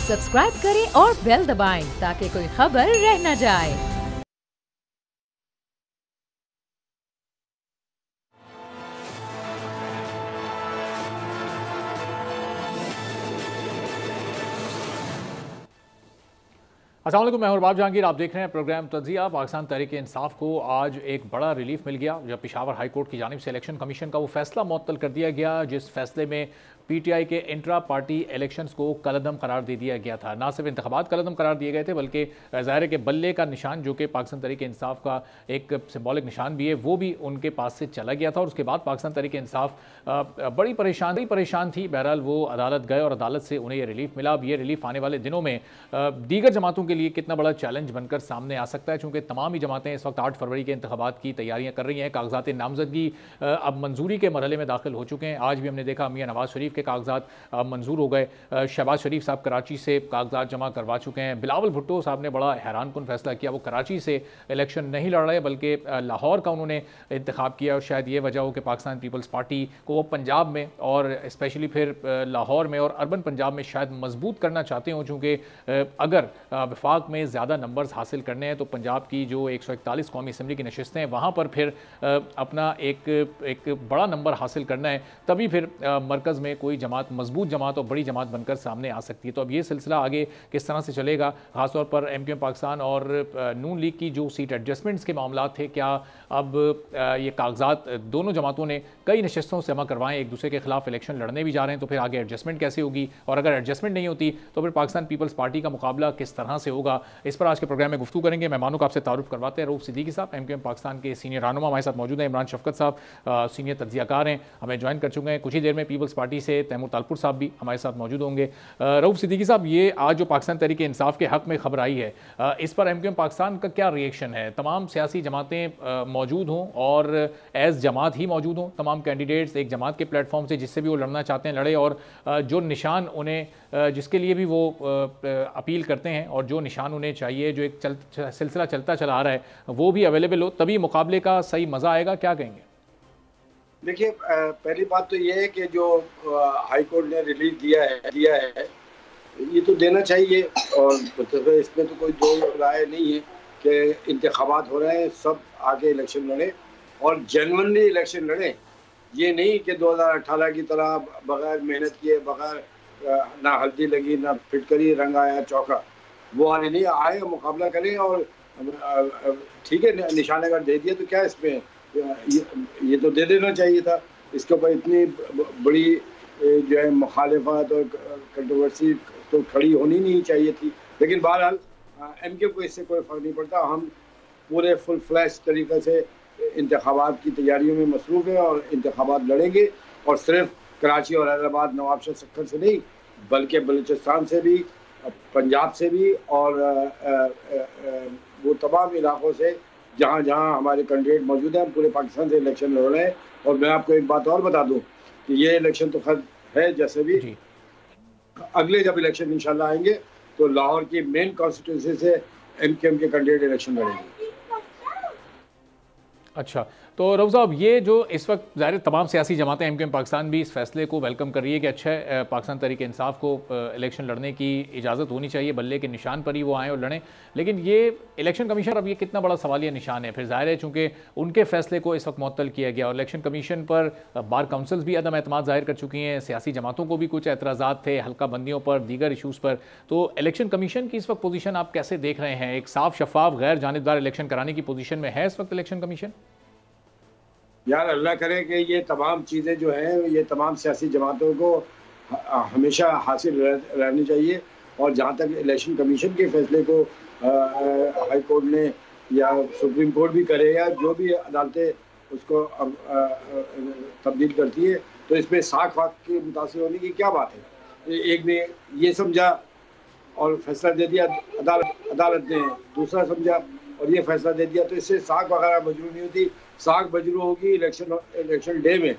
Subscribe करें और bell दबाएं ताकि कोई खबर रह न जाए। अस्सलाम वालेकुम, मैं बाब जहांगीर। आप देख रहे हैं प्रोग्राम तज्जिया। पाकिस्तान तहरीक इंसाफ को आज एक बड़ा रिलीफ मिल गया जब पेशावर हाई कोर्ट की जानिब से इलेक्शन कमीशन का वो फैसला मुअत्तल कर दिया गया जिस फैसले में पीटीआई के इंट्रा पार्टी इलेक्शंस को कलअदम करार दे दिया गया था। ना सिर्फ इंतखाबात कलअदम करार दिए गए थे बल्कि ज़ाहिर है कि बल्ले का निशान जो कि पाकिस्तान तहरीक इंसाफ का एक सिंबॉलिक निशान भी है वो भी उनके पास से चला गया था। और उसके बाद पाकिस्तान तहरीक इंसाफ बड़ी परेशान थी। बहरहाल वो अदालत गए और अदालत से उन्हें ये रिलीफ मिला। अब ये रिलीफ आने वाले दिनों में दीगर जमातों के लिए कितना बड़ा चैलेंज बनकर सामने आ सकता है, चूंकि तमाम ही जमातें इस वक्त 8 फरवरी के इंतखाबात की तैयारियां कर रही हैं। कागजात नामजदगी अब मंजूरी के मरहले में दाखिल हो चुके हैं। आज भी हमने देखा मियां नवाज शरीफ के कागजात मंजूर हो गए। शहबाज शरीफ साहब कराची से कागजात जमा करवा चुके हैं। बिलावल भुट्टो साहब ने बड़ा हैरान कुन फैसला किया, वो कराची से इलेक्शन नहीं लड़ रहे बल्कि लाहौर का उन्होंने इंतखाब किया। और शायद ये वजह हो कि पाकिस्तान पीपल्स पार्टी को वो पंजाब में और स्पेशली फिर लाहौर में और अर्बन पंजाब में शायद मजबूत करना चाहते हों, चूँकि अगर वफाक में ज़्यादा नंबर्स हासिल करने हैं तो पंजाब की जो 141 कौमी असम्बली की नशिस्तें हैं वहाँ पर फिर अपना एक बड़ा नंबर हासिल करना है, तभी फिर मरकज़ में कोई जमात मजबूत जमात और बड़ी जमात बनकर सामने आ सकती है। तो अब ये सिलसिला आगे किस तरह से चलेगा, खासतौर पर MQM पाकिस्तान और नून लीग की जो सीट एडजस्टमेंट्स के मामला थे, क्या अब ये कागजात दोनों जमातों ने कई नशिस्तों से जमा करवाएं, एक दूसरे के खिलाफ इलेक्शन लड़ने भी जा रहे हैं, तो फिर आगे एडजस्टमेंट कैसे होगी, और अगर एडजस्टमेंट नहीं होती तो फिर पाकिस्तान पीपल्स पार्टी का मुकाबला किस तरह से होगा, इस पर आज के प्रोग्राम में गुफ्तगू करेंगे। मेहमानों को आपसे तारुफ करवाते हैं। रऊफ सिद्दीकी साहब MQM पाकिस्तान के सीनियर रहनुमा हमारे साथ मौजूद हैं। इमरान शफकत साहब सीनियर तज्जियाकार हैं, हमें ज्वाइन कर चुके हैं। कुछ ही देर में पीपल्स पार्टी से तैमूर तालपुर साहब भी हमारे साथ मौजूद होंगे। रऊफ सिद्दीकी साहब, ये आज जो पाकिस्तान तहरीक इंसाफ के हक में खबर आई है, इस पर MQM पाकिस्तान का क्या रिएक्शन है? तमाम सियासी जमातें मौजूद हों और एज जमात ही मौजूद हों, तमाम कैंडिडेट्स एक जमात के प्लेटफॉर्म से जिससे भी वो लड़ना चाहते हैं लड़े, और जो निशान उन्हें जिसके लिए भी वो अपील करते हैं और जो निशान उन्हें चाहिए, जो एक सिलसिला चलता चला आ रहा है, वो भी अवेलेबल हो, तभी मुकाबले का सही मज़ा आएगा। क्या कहेंगे? देखिए, पहली बात तो ये है कि जो हाई कोर्ट ने रिलीज दिया है ये तो देना चाहिए, और इसमें तो कोई दो राय नहीं है कि इंतखाबात हो रहे हैं, सब आगे इलेक्शन लड़े और जेन्युइनली इलेक्शन लड़े। ये नहीं कि 2018 की तरह बगैर मेहनत किए, बगैर ना हल्दी लगी ना फिटकरी रंग आया चौका, वो वाले नहीं आए, मुकाबला करें। और ठीक है, निशान अगर दे दिया तो क्या इसमें, ये तो दे देना चाहिए था। इसके ऊपर इतनी बड़ी जो है मुखालिफत और कंट्रोवर्सी तो खड़ी होनी नहीं चाहिए थी। लेकिन बहरहाल MQM को इससे कोई फ़र्क नहीं पड़ता। हम पूरे फुल फ्लैश तरीके से इंतखाबात की तैयारियों में मसरूफ़ हैं और इंतखाबात लड़ेंगे, और सिर्फ कराची और हैदराबाद नवाबशाह सक्खर से नहीं बल्कि बलूचिस्तान से भी, पंजाब से भी, और वो तमाम इलाकों से जहाँ जहाँ हमारे कैंडिडेट मौजूद हैं, पूरे पाकिस्तान से इलेक्शन लड़ रहे हैं। और मैं आपको एक बात और बता दूं कि ये इलेक्शन तो खैर है, जैसे भी अगले जब इलेक्शन इंशाल्लाह आएंगे तो लाहौर की मेन कॉन्स्टिट्यूंसी से MQM के कैंडिडेट इलेक्शन लड़ेंगे। अच्छा, तो रऊफ साहब, ये जो इस वक्त ज़ाहिर तमाम सियासी जमातें MQM पाकिस्तान भी इस फैसले को वेलकम कर रही है कि अच्छा है, पाकिस्तान तहरीक इंसाफ को इलेक्शन लड़ने की इजाज़त होनी चाहिए, बल्ले के निशान पर ही वो आएँ और लड़ें। लेकिन ये इलेक्शन कमीशन, अब ये कितना बड़ा सवालिया निशान है? फिर ज़ाहिर है चूँकि उनके फैसले को इस वक्त मुअत्तल किया गया और इलेक्शन कमीशन पर बार काउंसिल्स भी अदम एतमाद ज़ाहिर कर चुकी हैं, सियासी जमातों को भी कुछ एतराज़ात थे हल्का बंदियों पर, दीगर इशूज़ पर। तो इलेक्शन कमीशन की इस वक्त पोजीशन आप कैसे देख रहे हैं? एक साफ शफाफ गैर जानिबदार इलेक्शन कराने की पोजीशन में है इस वक्त इलेक्शन कमीशन? यार अल्लाह करे कि ये तमाम चीज़ें जो हैं ये तमाम सियासी जमातों को हमेशा हासिल रहनी चाहिए। और जहाँ तक इलेक्शन कमीशन के फैसले को हाई कोर्ट ने या सुप्रीम कोर्ट भी करे या जो भी अदालतें उसको तब्दील करती है, तो इसमें साख वाक के मुतासिर होने की क्या बात है? एक ने ये समझा और फैसला दे दिया, अदालत ने दूसरा समझा और ये फैसला दे दिया, तो इससे साख वगैरह मजरू नहीं होती। साख मजरू होगी इलेक्शन डे में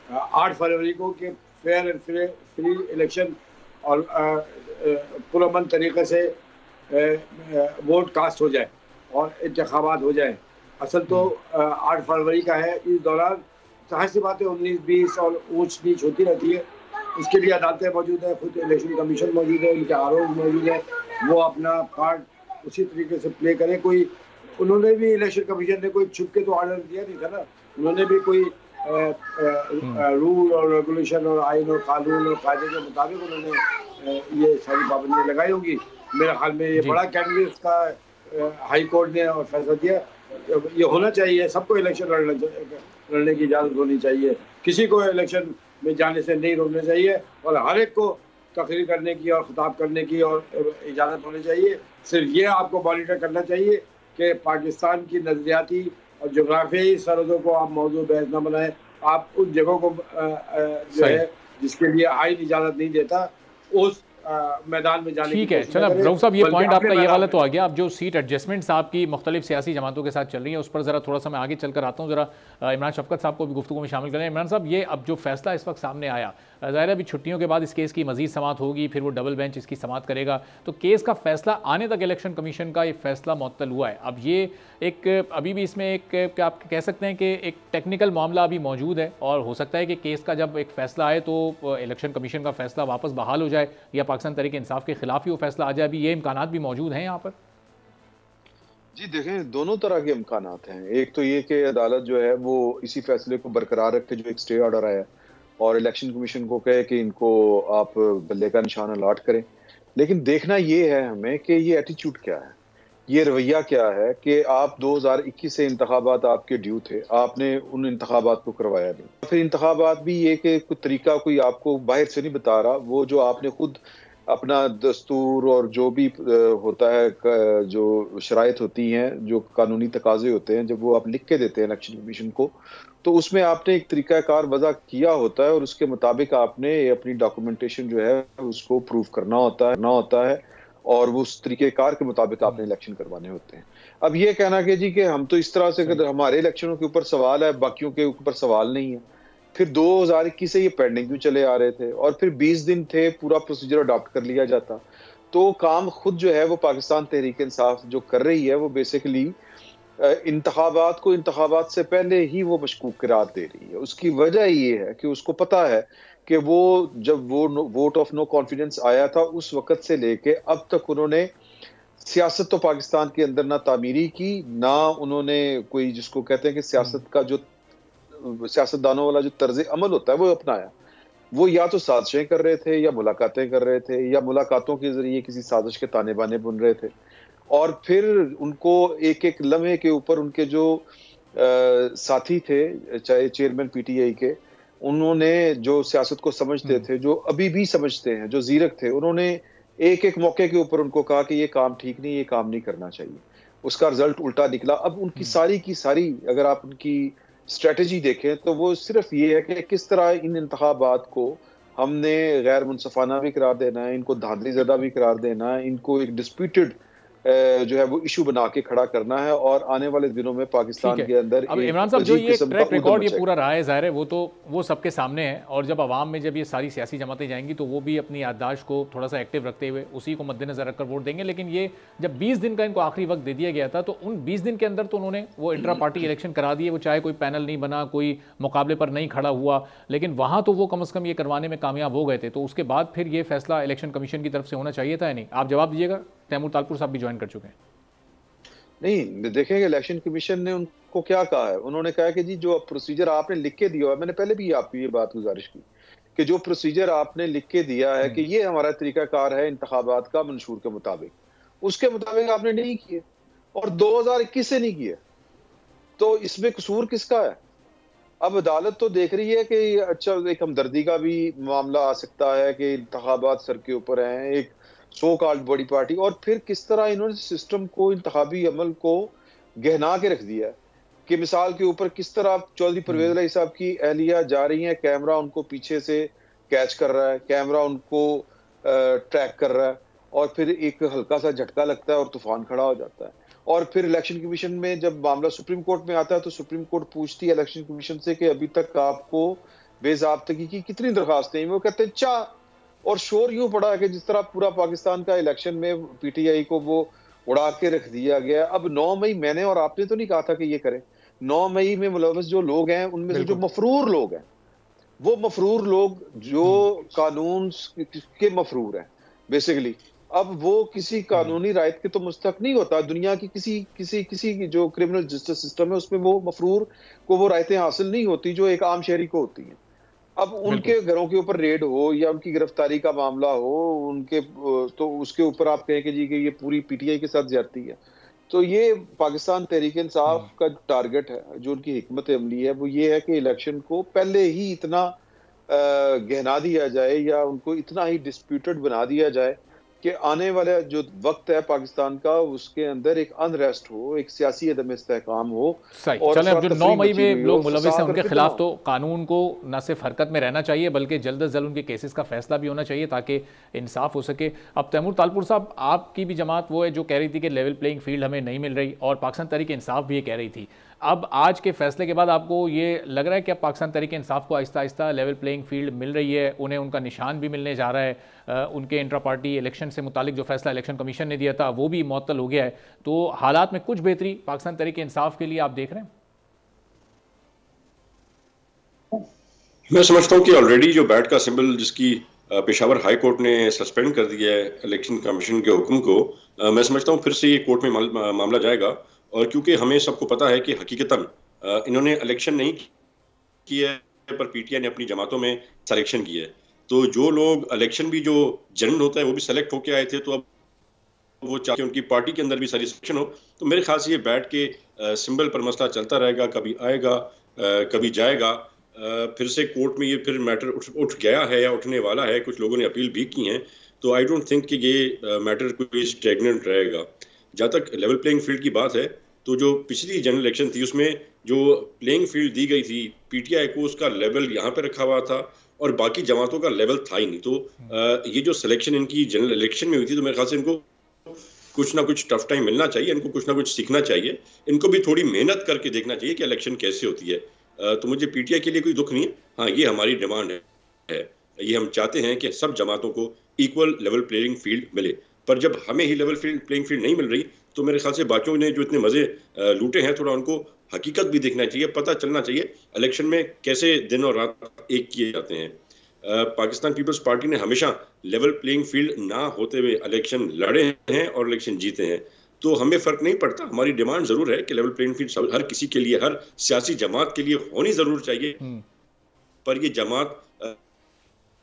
8 फरवरी को कि फेयर एंड फ्री इलेक्शन और पुरअमन तरीके से वोट कास्ट हो जाए और इंतखाबात हो जाए। असल तो 8 फरवरी का है। इस दौरान जाहिर सी बात है 19-20 और ऊंच नीच होती रहती है, उसके लिए अदालतें मौजूद है, खुद इलेक्शन कमीशन मौजूद है, उनके आर मौजूद है, वो अपना पार्ट उसी तरीके से प्ले करें। कोई उन्होंने भी इलेक्शन कमीशन ने कोई छुप के तो ऑर्डर दिया नहीं था ना, उन्होंने भी कोई रूल और रेगुलेशन और आइन और कानून और कायदे के मुताबिक उन्होंने ये सारी पाबंदियाँ लगाई होंगी। मेरे ख्याल में ये बड़ा कैंडिडेट का हाई कोर्ट ने और फैसला दिया। ये होना चाहिए, सबको इलेक्शन लड़ने की इजाज़त होनी चाहिए, किसी को इलेक्शन में जाने से नहीं रोकना चाहिए और हर एक को तकरीर करने की और खिताब करने की और इजाज़त होनी चाहिए। सिर्फ ये आपको मॉनिटर करना चाहिए कि पाकिस्तान की नज़रियाती और जोग्राफियाई सरहदों को आप मौजूद बहस न बनाएं। आप उन जगहों को जो है जिसके लिए आइन इजाज़त नहीं देता उस मैदान में जाने ठीक है। चलो रऊफ साहब, ये पॉइंट आपका ये वाला तो आ गया। अब जो सीट एडजस्टमेंट्स आपकी मुख्तलिफ सियासी जमातों के साथ चल रही है उस पर ज़रा थोड़ा सा मैं आगे चलकर आता हूँ। ज़रा इमरान शफकत साहब को भी गुफ्तगू में शामिल करें। इमरान साहब, ये अब जो फैसला इस वक्त सामने आया, ज़ाहिर है अभी छुट्टियों के बाद इस केस की मजीद समाअत होगी, फिर वो डबल बेंच इसकी समाअत करेगा, तो केस का फैसला आने तक इलेक्शन कमीशन का ये फैसला मुअत्तल हुआ है। अब ये एक अभी भी इसमें एक आप कह सकते हैं कि एक टेक्निकल मामला अभी मौजूद है और हो सकता है कि केस का जब एक फैसला आए तो इलेक्शन कमीशन का फैसला वापस बहाल हो जाए या पाकिस्तान तहरीक इंसाफ के खिलाफ ही वो फैसला आ जाए। अभी ये इम्कानात भी मौजूद हैं यहाँ पर? जी देखें, दोनों तरह के इम्कानात हैं। एक तो ये कि अदालत जो है वो इसी फैसले को बरकरार रखे जो एक स्टे ऑर्डर आया और इलेक्शन कमीशन को कहे कि इनको आप बल्ले का निशान अलॉट करें। लेकिन देखना ये है हमें कि ये एटीट्यूड क्या है, ये रवैया क्या है कि आप 2021 से इंतखाबात आपके ड्यू थे, आपने उन इंतखाबात को करवाया नहीं। फिर इंतखाबात भी ये कि कोई तरीका कोई आपको बाहर से नहीं बता रहा, वो जो आपने खुद अपना दस्तूर और जो भी होता है, जो शराइत होती हैं, जो कानूनी तकाजे होते हैं, जब वो आप लिख के देते हैं इलेक्शन कमीशन को, तो उसमें आपने एक तरीकाकार वज़ा किया होता है और उसके मुताबिक आपने अपनी डॉक्यूमेंटेशन जो है उसको प्रूव करना होता है और वो उस तरीकेकार के मुताबिक आपने इलेक्शन करवाने होते हैं। अब ये कहना कि जी कि हम तो इस तरह से हमारे इलेक्शनों के ऊपर सवाल है, बाकियों के ऊपर सवाल नहीं है, फिर 2021 से ये पेंडिंग क्यों चले आ रहे थे और फिर 20 दिन थे, पूरा प्रोसीजर अडॉप्ट कर लिया जाता। तो काम खुद जो है वो पाकिस्तान तहरीक इंसाफ जो कर रही है वो बेसिकली इंतखाबात को इंतखाबात से पहले ही वो मशकूक करार दे रही है। उसकी वजह ये है कि उसको पता है कि वो जब वो वोट ऑफ नो कॉन्फिडेंस आया था उस वक्त से लेके अब तक उन्होंने सियासत तो पाकिस्तान के अंदर ना तामीरी की, ना उन्होंने कोई जिसको कहते हैं कि सियासत का जो सियासतदानों वाला जो तर्ज अमल होता है वो अपनाया। वो या तो साजिशें कर रहे थे या मुलाकातें कर रहे थे या मुलाकातों के जरिए किसी साजिश के ताने बाने बुन रहे थे और फिर उनको एक एक लम्हे के ऊपर उनके जो साथी थे, चाहे चेयरमैन पीटीआई के, उन्होंने जो सियासत को समझते थे, जो अभी भी समझते हैं, जो जीरक थे, उन्होंने एक एक मौके के ऊपर उनको कहा कि ये काम ठीक नहीं, ये काम नहीं करना चाहिए। उसका रिजल्ट उल्टा निकला। अब उनकी सारी की सारी अगर आप उनकी स्ट्रेटेजी देखें तो वो सिर्फ ये है कि किस तरह इन इंतखाबात को हमने गैर मुनसफाना भी करार देना है, इनको धांधली ज़दा भी करार देना है, इनको एक डिस्प्यूटेड जो है वो इशू बना के खड़ा करना है और आने वाले दिनों में पाकिस्तान के अंदर अब इमरान साहब जो ये ट्रैक रिकॉर्ड ये पूरा रहा है, ज़ाहिर है वो सबके सामने है और जब आवाम में जब ये सारी सियासी जमातें जाएंगी तो वो भी अपनी याददाश्त को थोड़ा सा एक्टिव रखते हुए उसी को मद्देनजर रखकर वोट देंगे। लेकिन ये जब 20 दिन का इनको आखिरी वक्त दे दिया गया था तो उन 20 दिन के अंदर तो उन्होंने वो इंट्रा पार्टी इलेक्शन करा दिए, वो चाहे कोई पैनल नहीं बना, कोई मुकाबले पर नहीं खड़ा हुआ, लेकिन वहाँ तो वो कम अज़ कम ये करवाने में कामयाब हो गए थे। तो उसके बाद फिर ये फैसला इलेक्शन कमीशन की तरफ से होना चाहिए था या नहीं? आप जवाब दीजिएगा। तैमूर तालपुर साहब भी ज्वाइन कर चुके हैं। नहीं, देखेंगे इलेक्शन कमीशन ने उनको क्या कहा है। उन्होंने कहा कि जी जो प्रोसीजर आपने लिख के दिया है, मैंने पहले भी आपको ये बात गुजारिश की कि जो प्रोसीजर आपने लिख के दिया है कि ये हमारा तरीकाकार है इंतखाबात का मंशूर के मुताबिक, उसके मुताबिक आपने नहीं किए और 2021 से नहीं किए, तो इसमें कसूर किसका है? अब अदालत तो देख रही है कि अच्छा एक हमदर्दी का भी मामला आ सकता है कि इंतखाबात सर के ऊपर हैं, एक सो कॉल्ड बड़ी पार्टी, और फिर किस तरह इन्होंने सिस्टम को, इंतखाबी अमल को गहना के रख दिया कि मिसाल के ऊपर किस तरह चौधरी परवेज इलाही साहब की एहलिया जा रही हैं, कैमरा उनको पीछे से कैच कर रहा है, कैमरा उनको ट्रैक कर रहा है और फिर एक हल्का सा झटका लगता है और तूफान खड़ा हो जाता है। और फिर इलेक्शन कमीशन में जब मामला सुप्रीम कोर्ट में आता है तो सुप्रीम कोर्ट पूछती है इलेक्शन कमीशन से कि अभी तक आपको बेज़ाब्तगी की कितनी दरखास्तें, वो कहते हैं 4, और शोर यूं पड़ा है कि जिस तरह पूरा पाकिस्तान का इलेक्शन में पीटीआई को वो उड़ा के रख दिया गया। अब 9 मई मैंने और आपने तो नहीं कहा था कि ये करें, 9 मई में मुलव्वस जो लोग हैं उनमें से जो मफरूर लोग हैं वो मफरूर लोग जो कानून के मफरूर हैं बेसिकली, अब वो किसी कानूनी रायत के तो मुस्तहक नहीं होता। दुनिया की किसी जो क्रिमिनल जस्टिस सिस्टम है उसमें वो मफरूर को वो रायतें हासिल नहीं होती जो एक आम शहरी को होती हैं। अब उनके घरों के ऊपर रेड हो या उनकी गिरफ्तारी का मामला हो, उनके तो उसके ऊपर आप कहें कि जी कि ये पूरी पीटीआई के साथ ज्यादती है। तो ये पाकिस्तान तहरीक इंसाफ का टारगेट है, जो उनकी हिकमत अमली है, वो ये है कि इलेक्शन को पहले ही इतना गहना दिया जाए या उनको इतना ही डिस्प्यूटेड बना दिया जाए कि आने वाला जो वक्त है पाकिस्तान का उसके अंदर एक अनरेस्ट हो, एक सियासी अदम इस्तेहकाम हो। सही। चलें, अब जो 9 मई में लोग मुलविस हैं उनके खिलाफ तो कानून को न सिर्फ हरकत में रहना चाहिए बल्कि जल्द अज जल्द उनके केसेस का फैसला भी होना चाहिए ताकि इंसाफ हो सके। अब तैमूर तालपुर साहब, आपकी भी जमात वो है जो कह रही थी कि लेवल प्लेइंग फील्ड हमें नहीं मिल रही, और पाकिस्तान तहरीक इंसाफ भी ये कह रही थी। अब आज के फैसले के बाद आपको ये लग रहा है कि अब पाकिस्तान तहरीक इंसाफ को Aahista Aahista level playing field मिल रही है, उन्हें उनका निशान भी मिलने जा रहा है, उनके इंट्रा पार्टी इलेक्शन से मुतालिक जो फैसला इलेक्शन कमीशन ने दिया था वो भी मुअत्तल हो गया है, तो हालात में कुछ बेहतरी पाकिस्तान तहरीक इंसाफ के लिए आप देख रहे हैं? मैं समझता हूँ कि ऑलरेडी जो बैट का सिंबल जिसकी पेशावर हाई कोर्ट ने सस्पेंड कर दिया है इलेक्शन कमीशन के हुक्म को, मैं समझता हूँ फिर से ये कोर्ट में मामला जाएगा। और क्योंकि हमें सबको पता है कि हकीकतन इन्होंने इलेक्शन नहीं किया है पर पीटीआई ने अपनी जमातों में सिलेक्शन किया है, तो जो लोग इलेक्शन भी जो जनरल होता है वो भी सेलेक्ट होके आए थे, तो अब वो चाहते उनकी पार्टी के अंदर भी सारी सिलेक्शन हो। तो मेरे ख्याल से ये बैठ के सिंबल पर मसला चलता रहेगा, कभी आएगा कभी जाएगा। फिर से कोर्ट में ये फिर मैटर उठ गया है या उठने वाला है, कुछ लोगों ने अपील भी की हैं, तो आई डोंट थिंक कि ये मैटर कोई स्टेगनेंट रहेगा। जहाँ तक लेवल प्लेइंग फील्ड की बात है, तो जो पिछली जनरल इलेक्शन थी उसमें जो प्लेइंग फील्ड दी गई थी पीटीआई को, उसका लेवल यहाँ पे रखा हुआ था और बाकी जमातों का लेवल था ही नहीं। तो ये जो सिलेक्शन इनकी जनरल इलेक्शन में हुई थी, तो मेरे ख्याल से इनको कुछ ना कुछ टफ टाइम मिलना चाहिए, इनको कुछ ना कुछ सीखना चाहिए, इनको भी थोड़ी मेहनत करके देखना चाहिए कि इलेक्शन कैसे होती है। तो मुझे पीटीआई के लिए कोई दुख नहीं है, हाँ ये हमारी डिमांड है, ये हम चाहते हैं कि सब जमातों को इक्वल लेवल प्लेइंग फील्ड मिले। पर जब हमें ही लेवल प्लेइंग फील्ड नहीं मिल रही, तो मेरे ख्याल से बाकियों ने जो इतने मजे लूटे हैं, थोड़ा उनको हकीकत भी देखना चाहिए, पता चलना चाहिए इलेक्शन में कैसे दिन और रात एक किए जाते हैं। पाकिस्तान पीपल्स पार्टी ने हमेशा लेवल प्लेइंग फील्ड ना होते हुए इलेक्शन लड़े हैं और इलेक्शन जीते हैं, तो हमें फर्क नहीं पड़ता। हमारी डिमांड जरूर है कि लेवल प्लेइंग फील्ड हर किसी के लिए, हर सियासी जमात के लिए होनी जरूर चाहिए, पर ये जमात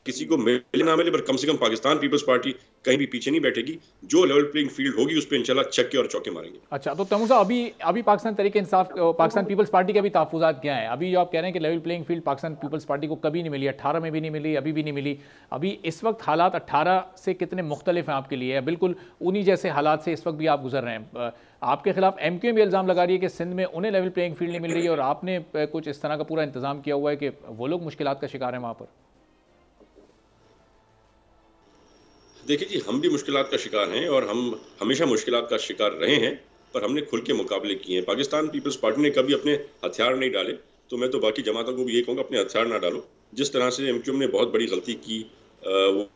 किसी को मिले ना मिले, पर कम से कम पाकिस्तान पीपल्स पार्टी कहीं भी पीछे नहीं बैठेगी। जो लेवल प्लेइंग फील्ड होगी उस पर इंशाल्लाह छक्के और चौके मारेंगे। अच्छा, तो तैमूर साहब, अभी पाकिस्तान तहरीक इंसाफ, पाकिस्तान पीपल्स पार्टी के भी तहफ़्फ़ुज़ात क्या हैं? अभी जो आप कह रहे हैं कि level playing field Pakistan peoples Party को कभी नहीं मिली, 18 में भी नहीं मिली, अभी भी नहीं मिली, अभी इस वक्त हालात 18 से कितने मुख्तलिफ हैं आपके लिए? बिल्कुल उन्हीं जैसे हालात से इस वक्त भी आप गुजर रहे हैं। आपके खिलाफ एमक्यूएम भी इल्ज़ाम लगा रही है कि सिंध में उन्हें लेवल प्लेइंग फील्ड नहीं मिल रही है और आपने कुछ इस तरह का पूरा इंतजाम किया हुआ है कि वो लोग मुश्किलात का शिकार हैं वहाँ पर। देखिए जी, हम भी मुश्किलात का शिकार हैं और हम हमेशा मुश्किलात का शिकार रहे हैं, पर हमने खुल के मुकाबले किए हैं। पाकिस्तान पीपल्स पार्टी ने कभी अपने हथियार नहीं डाले, तो मैं तो बाकी जमातों को भी ये कहूँगा अपने हथियार ना डालो। जिस तरह से एमक्यूएम ने बहुत बड़ी गलती की, वो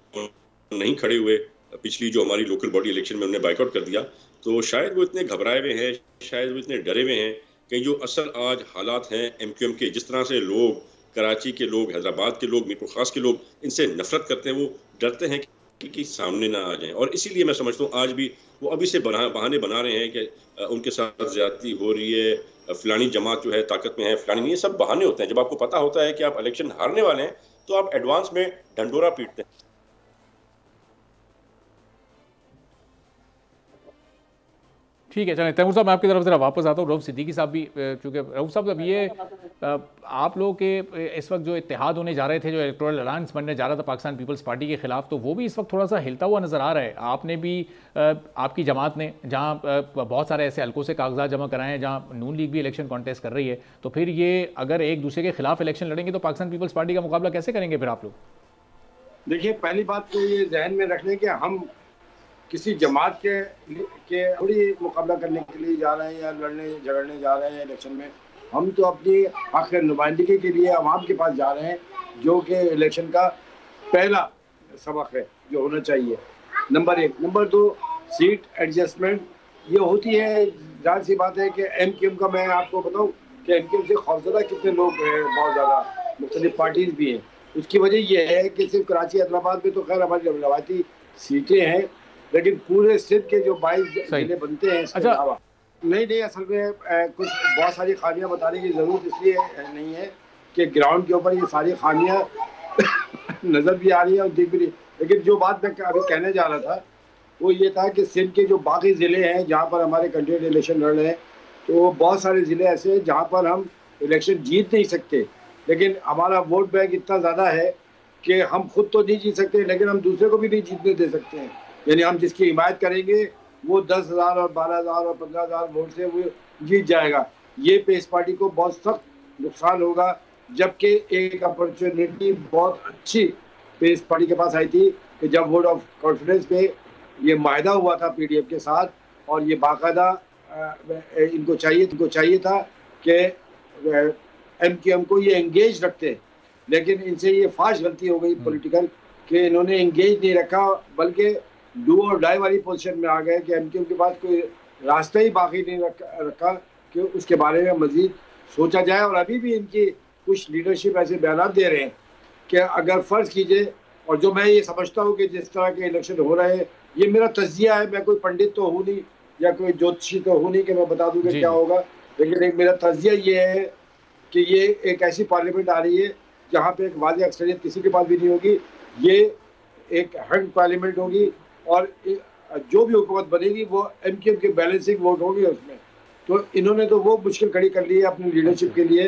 नहीं खड़े हुए, पिछली जो हमारी लोकल बॉडी इलेक्शन में उन्हें बाइकआउट कर दिया, तो शायद वो इतने घबराए हुए हैं, शायद वो इतने डरे हुए हैं कि जो असल आज हालात हैं एमक्यूएम के, जिस तरह से लोग, कराची के लोग, हैदराबाद के लोग, मीरपुर खास के लोग इनसे नफरत करते हैं, वो डरते हैं कि सामने ना आ जाएं। और इसीलिए मैं समझता हूँ आज भी वो अभी से बहाने बना रहे हैं कि उनके साथ ज्यादती हो रही है, फलानी जमात जो है ताकत में है, फलानी नहीं, ये सब बहाने होते हैं। जब आपको पता होता है कि आप इलेक्शन हारने वाले हैं, तो आप एडवांस में ढंडोरा पीटते हैं। ठीक है, चलें तैमूर साहब, मैं आपकी तरफ ज़रा वापस आता हूँ। रऊफ़ सिद्दीकी साहब भी, चूँकि रऊफ़ साहब, अब ये आप लोगों के इस वक्त जो इत्तेहाद होने जा रहे थे, जो इलेक्टोरल अलायंस बनने जा रहा था पाकिस्तान पीपल्स पार्टी के खिलाफ, तो वो भी इस वक्त थोड़ा सा हिलता हुआ नज़र आ रहा है। आपने भी, आपकी जमात ने जहाँ बहुत सारे ऐसे हल्कों से कागजात जमा कराए हैं जहाँ नून लीग भी इलेक्शन कॉन्टेस्ट कर रही है, तो फिर ये अगर एक दूसरे के खिलाफ इलेक्शन लड़ेंगे तो पाकिस्तान पीपल्स पार्टी का मुकाबला कैसे करेंगे फिर आप लोग? देखिए, पहली बात तो ये जहन में रखने के हम किसी जमात के थोड़ी मुकाबला करने के लिए जा रहे हैं या लड़ने झगड़ने जा रहे हैं इलेक्शन में। हम तो अपनी हक नुमाइंदगी के लिए अवाम के पास जा रहे हैं, जो कि इलेक्शन का पहला सबक है जो होना चाहिए, नंबर 1। नंबर 2, सीट एडजस्टमेंट ये होती है, जाहिर सी बात है कि एमक्यूएम का, मैं आपको बताऊं कि एमक्यूएम से खौफजदा कितने लोग हैं, बहुत ज़्यादा मुख्तलिफ पार्टीज भी हैं, उसकी वजह यह है कि सिर्फ कराची हैदराबाद में तो खैर हमारी रवायती सीटें हैं, लेकिन पूरे सिंध के जो 22 जिले बनते हैं इसके अलावा नहीं, असल में कुछ बहुत सारी खामियां बताने की ज़रूरत इसलिए नहीं है कि ग्राउंड के ऊपर ये सारी खामियां नज़र भी आ रही है और दिख भी रही। लेकिन जो बात मैं अभी कहने जा रहा था वो ये था कि सिंध के जो बाकी ज़िले हैं जहाँ पर हमारे कैंडिडेट इलेक्शन लड़ रहे हैं, तो बहुत सारे ज़िले ऐसे हैं जहाँ पर हम इलेक्शन जीत नहीं सकते, लेकिन हमारा वोट बैंक इतना ज़्यादा है कि हम खुद तो नहीं जीत सकते, लेकिन हम दूसरे को भी नहीं जीतने दे सकते हैं। यानी हम जिसकी हिमायत करेंगे वो 10,000 और 12,000 और 15,000 वोट से वो जीत जाएगा। ये पीपल्स पार्टी को बहुत सख्त नुकसान होगा, जबकि एक अपॉर्चुनिटी बहुत अच्छी पीपल्स पार्टी के पास आई थी कि जब वोट ऑफ कॉन्फिडेंस पे ये माहिदा हुआ था पीडीएफ के साथ, और ये बाकायदा इनको चाहिए था कि एमक्यूएम को ये एंगेज रखते, लेकिन इनसे ये फाश गलती हो गई पॉलिटिकल कि इन्होंने एंगेज नहीं रखा, बल्कि डू और डाई वाली पोजीशन में आ गए कि एमक्यूएम के पास कोई रास्ता ही बाकी नहीं रखा कि उसके बारे में मजीद सोचा जाए। और अभी भी इनकी कुछ लीडरशिप ऐसे बयान दे रहे हैं कि अगर फ़र्ज़ कीजिए, और जो मैं ये समझता हूँ कि जिस तरह के इलेक्शन हो रहे हैं, ये मेरा तज्जिया है, मैं कोई पंडित तो हूँ नहीं या कोई ज्योतिषी तो हूँ नहीं कि मैं बता दूँ कि क्या होगा, लेकिन एक मेरा तज्जिया ये है कि ये एक ऐसी पार्लियामेंट आ रही है जहाँ पे एक वाज़ेह अक्सरियत किसी के पास भी नहीं होगी, ये एक हंग पार्लियामेंट होगी, और जो भी हुकूमत बनेगी वो एमक्यूएम के बैलेंसिंग वोट होगी उसमें। तो इन्होंने तो वो मुश्किल खड़ी कर ली है अपनी लीडरशिप के लिए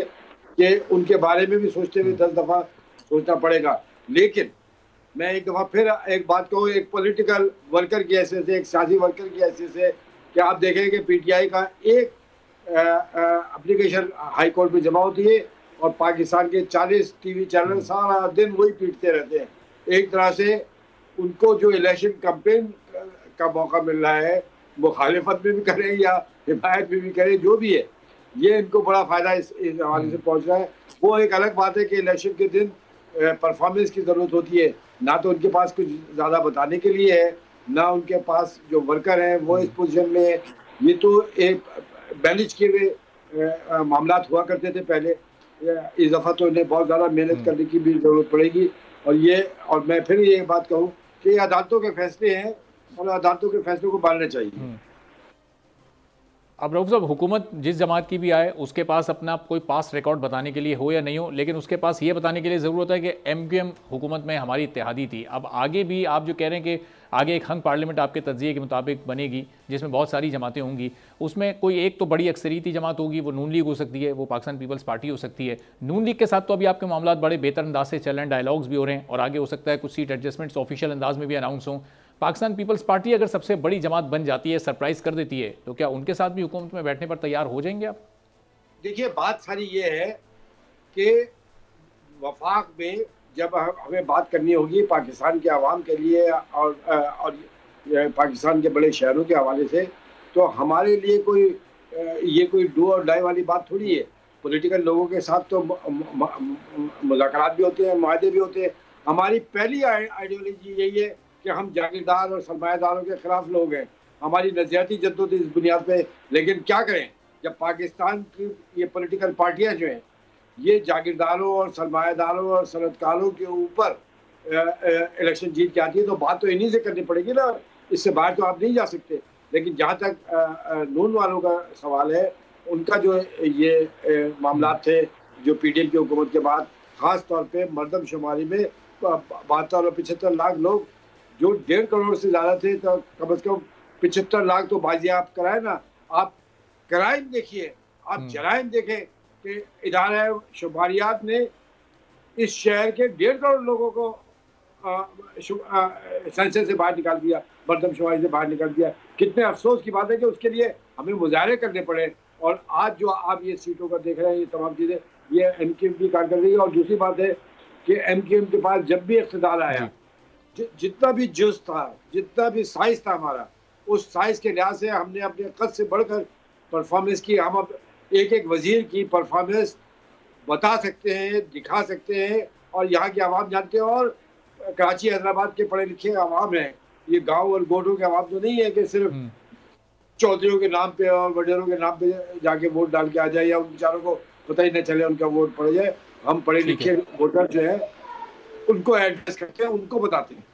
कि उनके बारे में भी सोचते हुए 10 दफ़ा सोचना पड़ेगा। लेकिन मैं एक दफ़ा फिर एक बात कहूँ, एक पॉलिटिकल वर्कर की हैसियत से, एक सियासी वर्कर की हैसियत से, कि आप देखें कि पीटीआई का एक एप्लीकेशन हाई कोर्ट में जमा होती है और पाकिस्तान के 40 टीवी चैनल सारा दिन वही पीटते रहते हैं। एक तरह से उनको जो इलेक्शन कैंपेन का मौका मिल रहा है, मुखालिफत में भी करें या हिमायत में भी करें, जो भी है, ये इनको बड़ा फ़ायदा इस हवाले से पहुँच रहा है। वो एक अलग बात है कि इलेक्शन के दिन परफॉर्मेंस की ज़रूरत होती है, ना तो उनके पास कुछ ज़्यादा बताने के लिए है, ना उनके पास जो वर्कर हैं वो इस पोजीशन में है। ये तो एक मैनेज किए हुए मामला हुआ करते थे पहले, इस दफ़ा तो इन्हें बहुत ज़्यादा मेहनत करने की भी ज़रूरत पड़ेगी। और मैं फिर ये बात कहूँ कि ये अदालतों के फैसले हैं और अदालतों के फैसलों को मानना चाहिए। अब रऊफ साहब, हुकूमत जिस जमात की भी आए उसके पास अपना कोई पास रिकॉर्ड बताने के लिए हो या नहीं हो, लेकिन उसके पास ये बताने के लिए ज़रूरत है कि एमक्यूएम हुकूमत में हमारी इत्तेहादी थी। अब आगे भी आप जो कह रहे हैं कि आगे एक हंग पार्लियामेंट आपके तज्जिए के मुताबिक बनेगी जिसमें बहुत सारी जमातें होंगी, उसमें कोई एक तो बड़ी अक्सरियती जमात होगी, वो नून लीग हो सकती है, वो पाकिस्तान पीपल्स पार्टी हो सकती है। नून लीग के साथ तो अभी आपके मामला बड़े बेहतर अंदाज से चल रहे हैं, डायलॉग्स भी हो रहे हैं, और आगे हो सकता है कुछ सीट एडजस्टमेंट्स ऑफिशियल अंदाज में भी अनाउंस हों। पाकिस्तान पीपल्स पार्टी अगर सबसे बड़ी जमात बन जाती है, सरप्राइज कर देती है, तो क्या उनके साथ भी हुकूमत में बैठने पर तैयार हो जाएंगे आप? देखिए, बात सारी ये है कि वफाक में जब हमें बात करनी होगी पाकिस्तान के अवाम के लिए और पाकिस्तान के बड़े शहरों के हवाले से, तो हमारे लिए ये कोई डू और डाई वाली बात थोड़ी है। पॉलिटिकल लोगों के साथ तो मुज़ाकरात भी होते हैं, मुआहदे भी होते हैं। हमारी पहली आइडियोलॉजी यही है कि हम जागीरदार और सरमायादारों के खिलाफ लोग हैं। हमारी नज़रियाती जद्दोजहद इस बुनियाद पे। लेकिन क्या करें, जब पाकिस्तान की ये पॉलिटिकल पार्टियां जो हैं ये जागीरदारों और सरमायादारों और सनतकारों के ऊपर इलेक्शन जीत के आती है, तो बात तो इन्हीं से करनी पड़ेगी ना, इससे बाहर तो आप नहीं जा सकते। लेकिन जहाँ तक नून वालों का सवाल है, उनका जो ये मामला थे जो पीडीएम की हुकूमत के बाद, ख़ास तौर पर मरदमशुमारी में 72 और 75 लाख लोग जो 1.5 करोड़ से ज़्यादा थे, तो कम से कम 75 लाख तो बाजियाब कराए ना। आप क्राइम देखिए, आप जराइम देखें कि इदारा शुमारियात ने इस शहर के 1.5 करोड़ लोगों को सेंसस से बाहर निकाल दिया, मरदमशुमारी से बाहर निकाल दिया। कितने अफसोस की बात है कि उसके लिए हमें मुजाहरे करने पड़े। और आज जो आप ये सीटों का देख रहे हैं, ये तमाम चीज़ें, ये एमक्यूएम की कारकर्दगी है। और दूसरी बात है कि एमक्यूएम के पास जब भी इख्तिदार आया, जितना भी जुज़ था, जितना भी साइज था हमारा, उस साइज के लिहाज से हमने अपने कद से बढ़कर परफॉर्मेंस की। हम अब एक एक वजीर की परफॉर्मेंस बता सकते हैं, दिखा सकते हैं, और यहाँ के आवाम जानते हैं। और कराची हैदराबाद के पढ़े लिखे आवाम हैं, ये गांव और गोडों के आवाम तो नहीं है कि सिर्फ चौधरियों के नाम पे और वडेरों के नाम पे जाके वोट डाल के आ जाए, या उन बेचारों को पता ही न चले उनका वोट पड़ जाए। हम पढ़े लिखे वोटर जो है उनको एड्रेस करते हैं, उनको बताते हैं।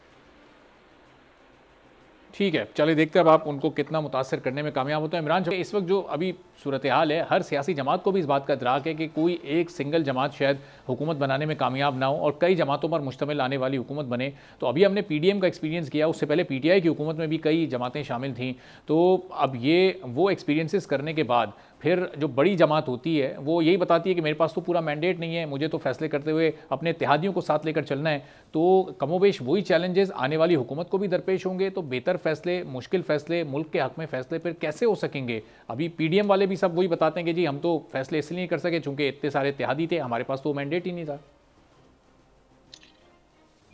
ठीक है, चलिए देखते हैं अब आप उनको कितना मुतासर करने में कामयाब होते हैं। इमरान, इस वक्त जो अभी सूरत हाल है, हर सियासी जमात को भी इस बात का इदराक है कि कोई एक सिंगल जमात शायद हुकूमत बनाने में कामयाब ना हो और कई जमातों पर मुश्तमिल आने वाली हुकूमत बने। तो अभी हमने PDM का एक्सपीरियंस किया, उससे पहले PTI की हुकूमत में भी कई जमातें शामिल थीं। तो अब ये वो एक्सपीरियंसेस करने के बाद फिर जो बड़ी जमात होती है वो यही बताती है कि मेरे पास तो पूरा मैंडेट नहीं है, मुझे तो फैसले करते हुए अपने इत्तेहादियों को साथ लेकर चलना है। तो कमोबेश वही चैलेंजेस आने वाली हुकूमत को भी दरपेश होंगे। तो बेहतर फैसले, मुश्किल फैसले, मुल्क के हक में फैसले फिर कैसे हो सकेंगे? अभी PDM वाले भी सब वही बताते हैं कि जी हम तो फैसले इसलिए नहीं कर सके चूंकि इतने सारे इत्तेहादी थे, हमारे पास तो मैंडेट ही नहीं था।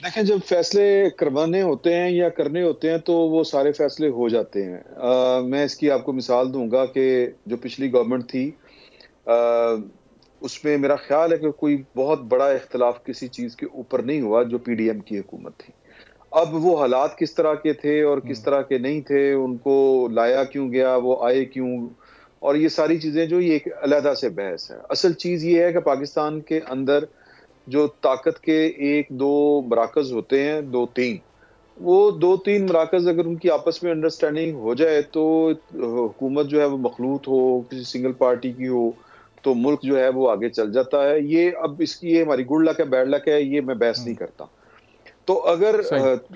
देखें, जब फैसले करवाने होते हैं या करने होते हैं तो वो सारे फैसले हो जाते हैं। मैं इसकी आपको मिसाल दूंगा कि जो पिछली गवर्नमेंट थी उसमें मेरा ख्याल है कि कोई बहुत बड़ा इख्तलाफ किसी चीज़ के ऊपर नहीं हुआ जो PDM की हुकूमत थी। अब वो हालात किस तरह के थे और किस तरह के नहीं थे, उनको लाया क्यों गया, वो आए क्यों, और ये सारी चीज़ें जो ये एक अलहदा से बहस है। असल चीज़ ये है कि पाकिस्तान के अंदर जो ताकत के एक दो मराकज़ होते हैं, 2-3, वो 2-3 मराकज़ अगर उनकी आपस में अंडरस्टैंडिंग हो जाए तो हुकूमत जो है वो मखलूत हो, किसी सिंगल पार्टी की हो, तो मुल्क जो है वो आगे चल जाता है। ये अब इसकी ये हमारी गुड लक है, बैड लक है, ये मैं बहस नहीं करता। तो अगर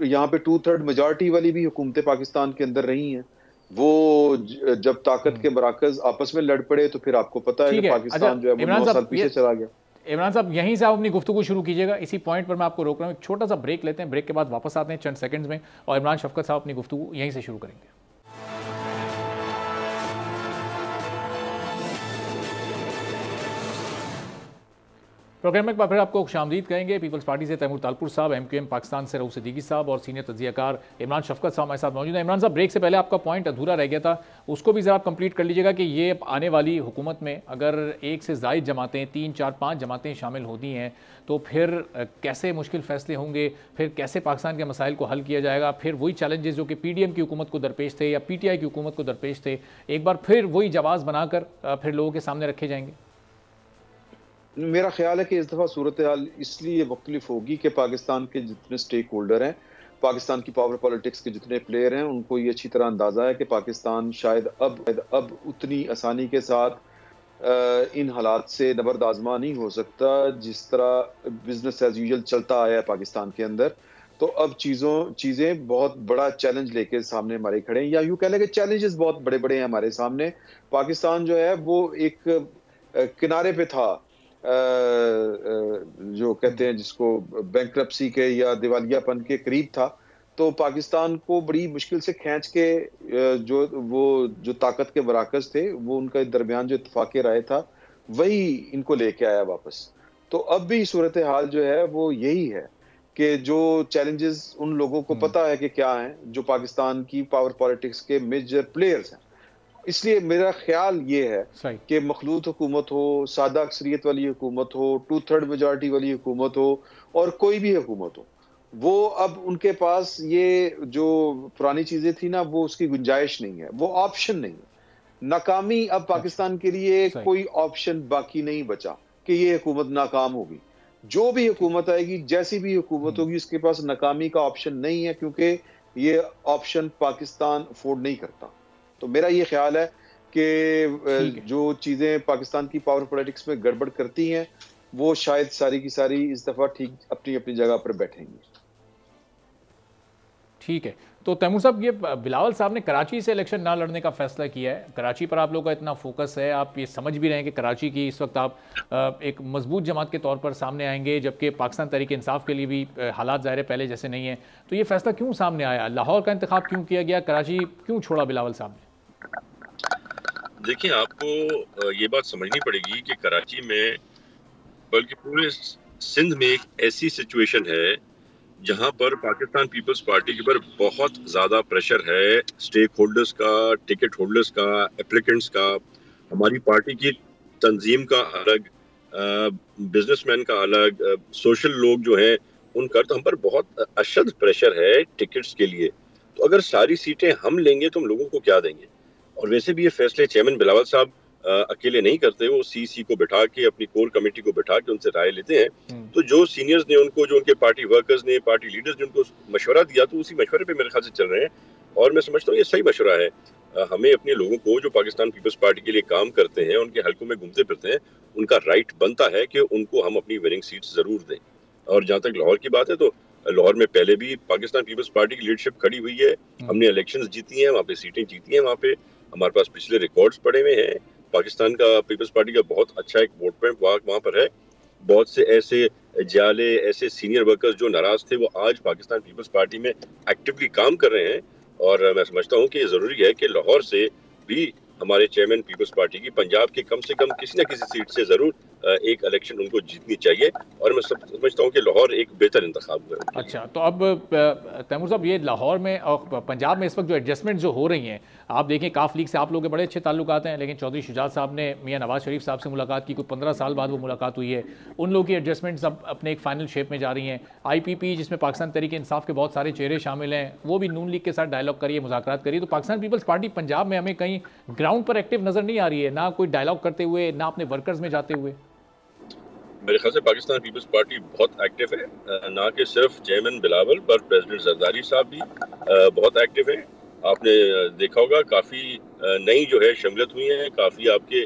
यहाँ पे 2/3 मेजॉरिटी वाली भी हुकूमतें पाकिस्तान के अंदर रही हैं, वो जब ताकत के मराकज़ आपस में लड़ पड़े तो फिर आपको पता है कि पाकिस्तान जो है वो 9 साल पीछे चला गया। इमरान साहब, यहीं से आप अपनी गुफ्तगू शुरू कीजिएगा, इसी पॉइंट पर मैं आपको रोक रहा हूँ। एक छोटा सा ब्रेक लेते हैं, ब्रेक के बाद वापस आते हैं चंद सेकंड्स में और इमरान शफकत साहब अपनी गुफ्तगू यहीं से शुरू करेंगे। प्रोग्राम में फिर आपको खुशामदीद कहेंगे। पीपल्स पार्टी से तैमूर तालपुर साहब, MQM पाकिस्तान से रऊफ सिद्दीकी साहब और सीनियर तज्जियाकार इमरान शफकत साहब हमारे साथ मौजूद हैं। इमरान साहब, ब्रेक से पहले आपका पॉइंट अधूरा रह गया था, उसको भी ज़रा आप कंप्लीट कर लीजिएगा कि ये आने वाली हुकूमत में अगर एक से ज़ायद जमातें, 3, 4, 5 जमातें शामिल होती हैं तो फिर कैसे मुश्किल फ़ैसले होंगे, फिर कैसे पाकिस्तान के मसाइल को हल किया जाएगा, फिर वही चैलेंजेस जो कि PDM की हुकूमत को दरपेश थे या PTI की हुकूमत को दरपेश थे, एक बार फिर वही जवाज़ बनाकर फिर लोगों के सामने रखे जाएंगे। मेरा ख्याल है कि इस दफ़ा सूरत हाल इसलिए मुख्तलिफ होगी कि पाकिस्तान के जितने स्टेक होल्डर हैं, पाकिस्तान की पावर पॉलिटिक्स के जितने प्लेयर हैं, उनको ये अच्छी तरह अंदाज़ा है कि पाकिस्तान शायद अब उतनी आसानी के साथ इन हालात से नबर्द आज़मा नहीं हो सकता जिस तरह बिजनेस एज यूजुअल चलता आया है पाकिस्तान के अंदर। तो अब चीज़ें बहुत बड़ा चैलेंज लेके सामने हमारे खड़े हैं, या यूँ कह लें कि चैलेंजेस बहुत बड़े बड़े हैं हमारे सामने। पाकिस्तान जो है वो एक किनारे पे था, जो कहते हैं जिसको बैंकरप्सी के या दिवालियापन के करीब था। तो पाकिस्तान को बड़ी मुश्किल से खींच के जो ताकत के मराकज़ थे वो उनका दरमियान जो इत्तेफाक राय था वही इनको लेके आया वापस। तो अब भी सूरत हाल जो है वो यही है कि जो चैलेंजेस उन लोगों को पता है कि क्या हैं, जो पाकिस्तान की पावर पॉलिटिक्स के मेजर प्लेयर्स हैं। इसलिए मेरा ख्याल ये है कि मखलूत हुकूमत हो, सादा अक्सरियत वाली हुकूमत हो, 2/3 मेजॉरिटी वाली हुकूमत हो, और कोई भी हुकूमत हो, वो अब उनके पास ये जो पुरानी चीजें थी ना, वो उसकी गुंजाइश नहीं है, वो ऑप्शन नहीं है। नाकामी अब पाकिस्तान के लिए कोई ऑप्शन बाकी नहीं बचा कि ये हुकूमत नाकाम होगी। जो भी हुकूमत आएगी, जैसी भी हुकूमत होगी, उसके पास नाकामी का ऑप्शन नहीं है, क्योंकि ये ऑप्शन पाकिस्तान अफोर्ड नहीं करता। तो मेरा ये ख्याल है कि जो चीज़ें पाकिस्तान की पावर पॉलिटिक्स में गड़बड़ करती हैं वो शायद सारी की सारी इस दफ़ा ठीक अपनी अपनी जगह पर बैठेंगी। ठीक है, तो तैमूर साहब, ये बिलावल साहब ने कराची से इलेक्शन ना लड़ने का फैसला किया है। कराची पर आप लोगों का इतना फोकस है, आप ये समझ भी रहे हैं कि कराची की इस वक्त आप एक मजबूत जमात के तौर पर सामने आएंगे, जबकि पाकिस्तान तहरीक इंसाफ के लिए भी हालात ज़ाहिर पहले जैसे नहीं है। तो ये फैसला क्यों सामने आया? लाहौर का इंतखाब क्यों किया गया? कराची क्यों छोड़ा बिलावल साहब ने? देखिए, आपको ये बात समझनी पड़ेगी कि कराची में, बल्कि पूरे सिंध में एक ऐसी सिचुएशन है जहां पर पाकिस्तान पीपल्स पार्टी के ऊपर बहुत ज़्यादा प्रेशर है, स्टेक होल्डर्स का, टिकट होल्डर्स का, एप्लीकेंट्स का, हमारी पार्टी की तंजीम का अलग, बिजनेसमैन का अलग, सोशल लोग जो हैं उनका, तो हम पर बहुत अशद प्रेशर है टिकट्स के लिए। तो अगर सारी सीटें हम लेंगे तो हम लोगों को क्या देंगे? और वैसे भी ये फैसले चेयरमैन बिलावल साहब अकेले नहीं करते, वो सीसी को बिठा के, अपनी कोर कमेटी को बिठा के उनसे राय लेते हैं। तो जो सीनियर्स ने उनको, जो उनके पार्टी वर्कर्स ने, पार्टी लीडर्स ने उनको मशवरा दिया, तो उसी मशवरे पे मेरे ख्याल से चल रहे हैं और मैं समझता हूँ ये सही मशवरा है। हमें अपने लोगों को जो पाकिस्तान पीपल्स पार्टी के लिए काम करते हैं, उनके हलकों में घूमते फिरते हैं, उनका राइट बनता है कि उनको हम अपनी विनिंग सीट्स जरूर दें। और जहाँ तक लाहौर की बात है, तो लाहौर में पहले भी पाकिस्तान पीपल्स पार्टी की लीडरशिप खड़ी हुई है, हमने इलेक्शंस जीती हैं, वहाँ पे सीटें जीती हैं, वहाँ पे हमारे पास पिछले रिकॉर्ड्स पड़े हुए हैं। पाकिस्तान का पीपल्स पार्टी का बहुत अच्छा एक वोट बैंक वहाँ पर है। बहुत से ऐसे जाले, ऐसे सीनियर वर्कर्स जो नाराज थे, वो आज पाकिस्तान पीपल्स पार्टी में एक्टिवली काम कर रहे हैं। और मैं समझता हूँ कि ये जरूरी है कि लाहौर से भी हमारे चेयरमैन पीपल्स पार्टी की पंजाब के कम से कम किसी न किसी सीट से जरूर एक इलेक्शन उनको जीतनी चाहिए। और मैं समझता हूँ कि लाहौर एक बेहतर इंतखाब है। अच्छा, तो अब तैमूर साहब, ये लाहौर में और पंजाब में इस वक्त जो एडजस्टमेंट जो हो रही हैं, आप देखें काफ लीग से आप लोगों के बड़े अच्छे ताल्लुकात हैं, लेकिन चौधरी शुजात साहब ने मियां नवाज शरीफ साहब से मुलाकात की, कोई 15 साल बाद वो मुलाकात हुई है। उन लोगों की एडजस्टमेंट्स अब अपने एक फाइनल शेप में जा रही हैं। IPP, जिसमें पाकिस्तान तहरीक इंसाफ के बहुत सारे चेहरे शामिल हैं, वो भी नून लीग के साथ डायलॉग करिए, मुज़ाकरात करिए। तो पाकिस्तान पीपल्स पार्टी पंजाब में हमें कहीं ग्राउंड पर एक्टिव नजर नहीं आ रही है, ना कोई डायलॉग करते हुए, ना अपने वर्कर्स में जाते हुए। मेरे ख्याल से पाकिस्तान पीपल्स पार्टी बहुत एक्टिव है, ना कि सिर्फ चेयरमैन बिलावल पर प्रेसिडेंट जरदारी साहब भी बहुत एक्टिव हैं। आपने देखा होगा काफ़ी नई जो है शमूलियत हुई है, काफ़ी आपके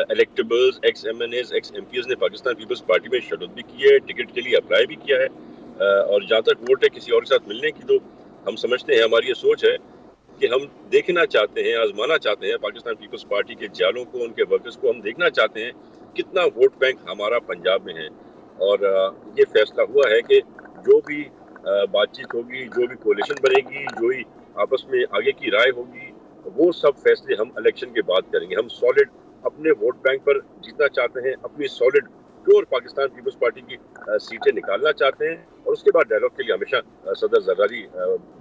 electables, x MNAs, x MPs ने पाकिस्तान पीपल्स पार्टी में शरीक भी की है, टिकट के लिए अप्लाई भी किया है। और जहाँ तक वोट है किसी और के साथ मिलने की, तो हम समझते हैं, हमारी ये सोच है कि हम देखना चाहते हैं, आजमाना चाहते हैं पाकिस्तान पीपल्स पार्टी के जालों को, उनके वर्कर्स को हम देखना चाहते हैं कितना वोट बैंक हमारा पंजाब में है। और ये फैसला हुआ है कि जो भी बातचीत होगी, जो भी कोalition बनेगी, जो भी आपस में आगे की राय होगी, वो सब फैसले हम इलेक्शन के बाद करेंगे। हम सॉलिड अपने वोट बैंक पर जीतना चाहते हैं, अपनी solid pure Pakistan peoples Party की सीटें निकालना चाहते हैं। और उसके बाद डायलॉग के लिए हमेशा सदर जरदारी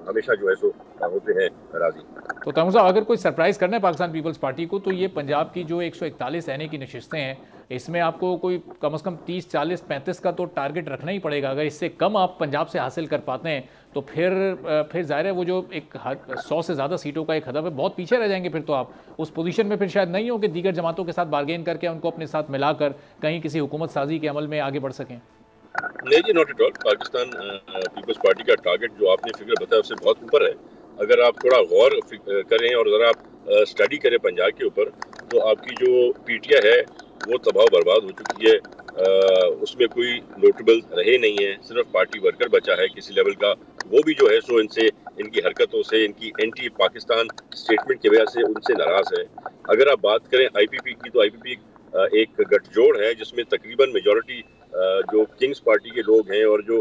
हमेशा जो है सो होते हैं राजी। तो तैमूर साहब, अगर कोई सरप्राइज करना है पाकिस्तान पीपल्स पार्टी को, तो ये पंजाब की जो 141 NA की नशिस्तें हैं, इसमें आपको कोई कम से कम 30, 40, 35 का तो टारगेट रखना ही पड़ेगा। अगर इससे कम आप पंजाब से हासिल कर पाते हैं तो फिर जाहिर है वो जो एक 100 से ज़्यादा सीटों का एक हदफ है, बहुत पीछे रह जाएंगे। फिर तो आप उस पोजीशन में फिर शायद नहीं हो कि दीगर जमातों के साथ बार्गेन करके उनको अपने साथ मिलाकर कहीं किसी हुकूमत साजी के अमल में आगे बढ़ सकें। नहीं जी, not at all. Pakistan peoples party का टारगेट जो आपने फिगर बताया उससे बहुत ऊपर है। अगर आप थोड़ा गौर करें और ज़रा आप स्टडी करें पंजाब के ऊपर, तो आपकी जो PTI है वो तबाह बर्बाद हो चुकी है। उसमें कोई नोटेबल रहे नहीं है, सिर्फ पार्टी वर्कर बचा है किसी लेवल का। वो भी जो है सो इनसे, इनकी हरकतों से, इनकी एंटी पाकिस्तान स्टेटमेंट की वजह से उनसे नाराज है। अगर आप बात करें IPP की, तो IPP एक गठजोड़ है जिसमें तकरीबन मेजॉरिटी जो किंग्स पार्टी के लोग हैं और जो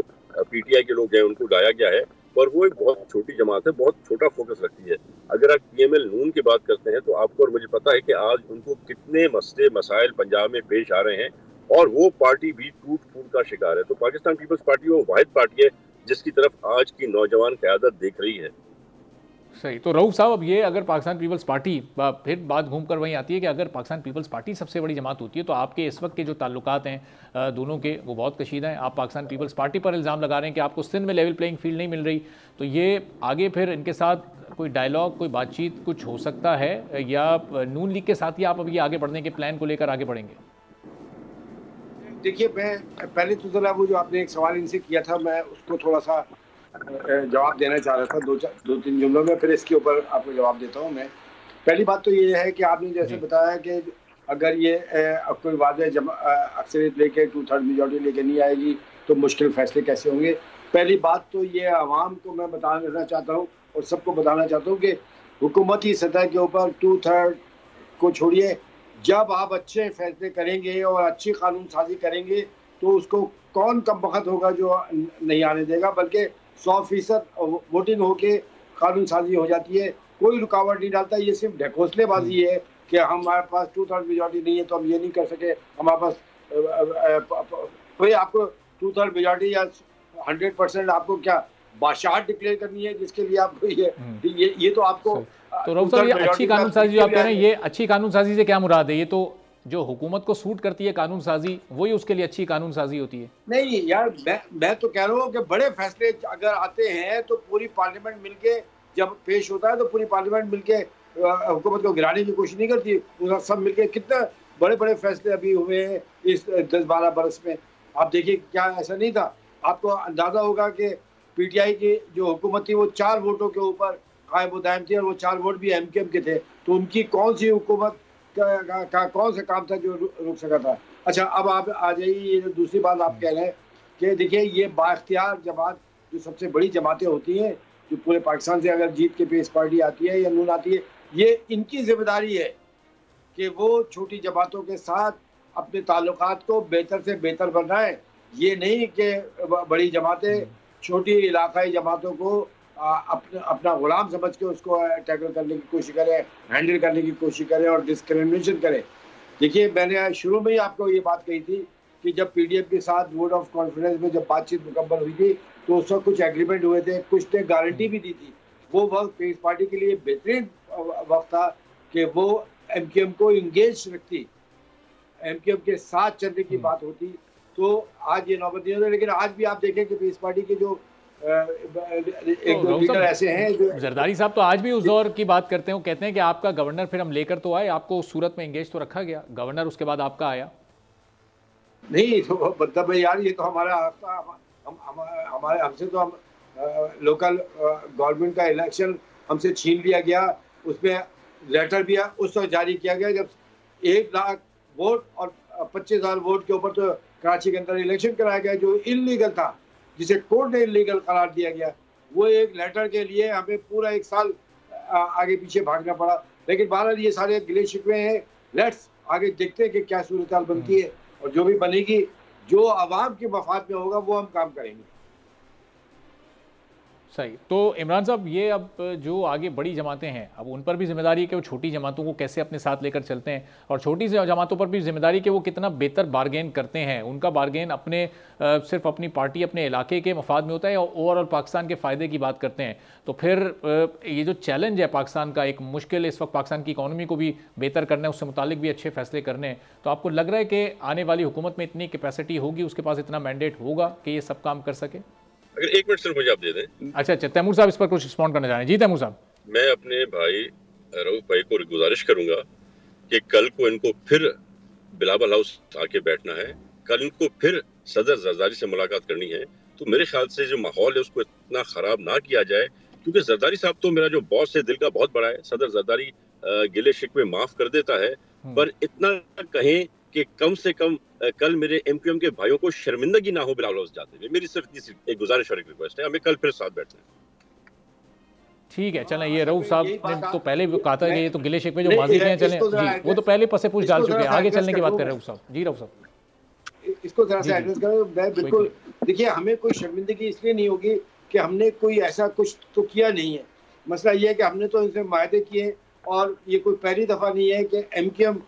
PTI के लोग हैं उनको लाया गया है। पर वो एक बहुत छोटी जमात है, बहुत छोटा फोकस रखती है। अगर आप PML नून की बात करते हैं, तो आपको और मुझे पता है कि आज उनको कितने मसले मसाइल पंजाब में पेश आ रहे हैं, और वो पार्टी भी टूट फूट का शिकार है। तो पाकिस्तान पीपल्स पार्टी वो वाहिद पार्टी है जिसकी तरफ आज की नौजवान क़यादत देख रही है। सही। तो रऊफ साहब, अब ये अगर पाकिस्तान पीपल्स पार्टी, फिर बात घूमकर वहीं आती है कि अगर पाकिस्तान पीपल्स पार्टी सबसे बड़ी जमात होती है, तो आपके इस वक्त के जो ताल्लुकात हैं दोनों के, वो बहुत कशीदा हैं। आप पाकिस्तान पीपल्स पार्टी पर इल्ज़ाम लगा रहे हैं कि आपको सिंध में लेवल प्लेइंग फील्ड नहीं मिल रही, तो ये आगे फिर इनके साथ कोई डायलॉग, कोई बातचीत कुछ हो सकता है, या नून लीग के साथ ही आप अब ये आगे बढ़ने के प्लान को लेकर आगे बढ़ेंगे? देखिए, मैं पहले तो ज़रा वो जो आपने एक सवाल इनसे किया था, मैं उसको थोड़ा सा जवाब देना चाह रहा था, दो तीन जुमलों में, फिर इसके ऊपर आपको जवाब देता हूँ मैं। पहली बात तो ये है कि आपने जैसे बताया कि अगर ये कोई वादे अक्सरियत लेके 2/3 मेजॉरिटी लेके नहीं आएगी तो मुश्किल फैसले कैसे होंगे। पहली बात तो ये आवाम को मैं बताना चाहता हूँ और सबको बताना चाहता हूँ कि हुकूमती सतह के ऊपर 2/3 को छोड़िए, जब आप अच्छे फैसले करेंगे और अच्छी कानून साजी करेंगे तो उसको कौन कम वक्त होगा जो नहीं आने देगा, बल्कि 100% वोटिंग होके कानून साजी हो जाती है, कोई रुकावट नहीं डालता। ये सिर्फ ढकोसलेबाजी है कि हमारे पास 2/3 मेजॉरिटी नहीं है तो हम ये नहीं कर सके, हमारे पास कोई आपको 2/3 मेजॉरिटी या 100% आपको क्या बादशाहत डिक्लेयर करनी है जिसके लिए आपको ये तो आपको। तो रऊफ साहब, ये अच्छी कानून साजी जो आप कह रहे हैं, ये अच्छी कानून साजी से क्या मुराद है? ये तो जो हुकूमत को सूट करती है कानून साजी, वही उसके लिए अच्छी कानून साजी होती है। नहीं यार, मैं तो कह रहा हूँ कि बड़े फैसले अगर आते हैं तो पूरी पार्लियामेंट मिलके, जब पेश होता है तो पूरी पार्लियामेंट मिलके हुकूमत को गिराने की कोशिश नहीं करती। सब मिलकर कितना बड़े बड़े फैसले अभी हुए हैं इस 10-12 बरस में। आप देखिए क्या ऐसा नहीं था। आपको अंदाजा होगा कि पीटीआई की जो हुकूमत थी वो 4 वोटों के ऊपर कायम दायम थी और वो 4 वोट भी एमकेएम के थे। तो उनकी कौन सी हुकूमत का कौन सा काम था जो रुक सका था। अच्छा, अब आप आ जाइए, ये जो दूसरी बात आप कह रहे हैं कि देखिए ये बाइख्तियार जमात जो सबसे बड़ी जमातें होती हैं, जो पूरे पाकिस्तान से अगर जीत के पीस पार्टी आती है या नून आती है, ये इनकी जिम्मेदारी है कि वो छोटी जमातों के साथ अपने ताल्लुकात को बेहतर से बेहतर बनाएं। ये नहीं कि बड़ी जमातें छोटी इलाकाई जमातों को अपना गुलाम समझ के उसको टैकल करने की कोशिश करें, हैंडल करने की कोशिश करें और डिस्क्रिमिनेशन करें। देखिए, मैंने शुरू में ही आपको ये बात कही थी कि जब पीडीएम के साथ वोट ऑफ कॉन्फिडेंस में जब बातचीत मुकम्मल हुई थी तो उस वक्त कुछ एग्रीमेंट हुए थे, कुछ ने गारंटी भी दी थी। वो वक्त पीस पार्टी के लिए बेहतरीन वक्त था कि वो एमकेएम को इंगेज रखती, एमकेएम के साथ चलने की बात होती। तो आज ये नौबत नहीं होती। लेकिन आज भी आप देखें कि पीस पार्टी के जो एक दो लीडर ऐसे हैं जो जरदारी साहब तो आज भी उस दौर की बात करते हैं। वो कहते हैं कि आपका गवर्नर फिर हम लेकर तो आए, आपको उस सूरत में एंगेज तो रखा गया, गवर्नर उसके बाद आपका आया नहीं। तो मतलब यार ये तो हमारा हमारे हमसे तो हम लोकल गवर्नमेंट का इलेक्शन हमसे छीन लिया गया। उसमें लेटर भी उस वक्त जारी किया गया जब 1 लाख वोट और 25,000 वोट के ऊपर तो कराची के अंदर इलेक्शन कराया गया जो इलीगल था, जिसे कोर्ट ने इलीगल करार दिया गया। वो एक लेटर के लिए हमें पूरा 1 साल आगे पीछे भागना पड़ा। लेकिन बहरहाल ये सारे गिले शिकवे हैं। लेट्स आगे देखते हैं कि क्या सूरत हाल बनती है और जो भी बनेगी, जो आवाम के मफाद में होगा वो हम काम करेंगे। सही। तो इमरान साहब, ये अब जो आगे बड़ी जमातें हैं, अब उन पर भी जिम्मेदारी है कि वो छोटी जमातों को कैसे अपने साथ लेकर चलते हैं, और छोटी जमातों पर भी जिम्मेदारी कि वो कितना बेहतर बारगेन करते हैं। उनका बारगेन अपने सिर्फ अपनी पार्टी, अपने इलाके के मफाद में होता है या ओवरऑल पाकिस्तान के फ़ायदे की बात करते हैं। तो फिर ये जो चैलेंज है पाकिस्तान का, एक मुश्किल इस वक्त पाकिस्तान की इकॉनमी को भी बेहतर करना है, उससे मुतालिक भी अच्छे फैसले करने हैं। तो आपको लग रहा है कि आने वाली हुकूमत में इतनी कैपेसिटी होगी, उसके पास इतना मैंडेट होगा कि ये सब काम कर सके? अगर 1 मिनट सिर्फ मुझे आप दे दें। अच्छा, तैमूर साहब इस पर कुछ रिस्पॉन्ड करना चाह रहे हैं? जी तैमूर साहब। मैं अपने भाई रऊफ भाई को गुजारिश करूंगा कि कल को इनको फिर बिलावल हाउस आके बैठना है, कल इनको फिर सदर जरदारी से मुलाकात करनी है। तो मेरे ख्याल से जो माहौल है उसको इतना खराब ना किया जाए, क्योंकि जरदारी साहब तो मेरा जो बॉस है दिल का बहुत बड़ा है। सदर जरदारी गिले शिकवे माफ कर देता है, पर इतना कहें कि कम से कम कल मेरे एमक्यूएम के भाइयों को शर्मिंदगी ना हो बिलावल हाउस जाते हुए। मेरी सिर्फ एक गुजारिश और एक रिक्वेस्ट है, हमें कल फिर साथ बैठते हैं। ठीक है, चलें। ये रऊफ साहब ने तो पहले भी कहा था कि ये तो गिले शिकवे जो माजी के हैं, चलें जी, वो तो पहले पसे पूछ डाल चुके हैं, आगे चलने की बात कर रहे हैं रऊफ साहब। जी रऊफ साहब, इसको जरा सा एड्रेस करो। मैं बिल्कुल, देखिए हमें कोई शर्मिंदगी इसलिए नहीं होगी कि हमने कोई ऐसा कुछ तो किया नहीं है। मसला ये है कि हमने तो इनसे मायदे किए और ये कोई पहली दफा नहीं है कि एमक्यूएम,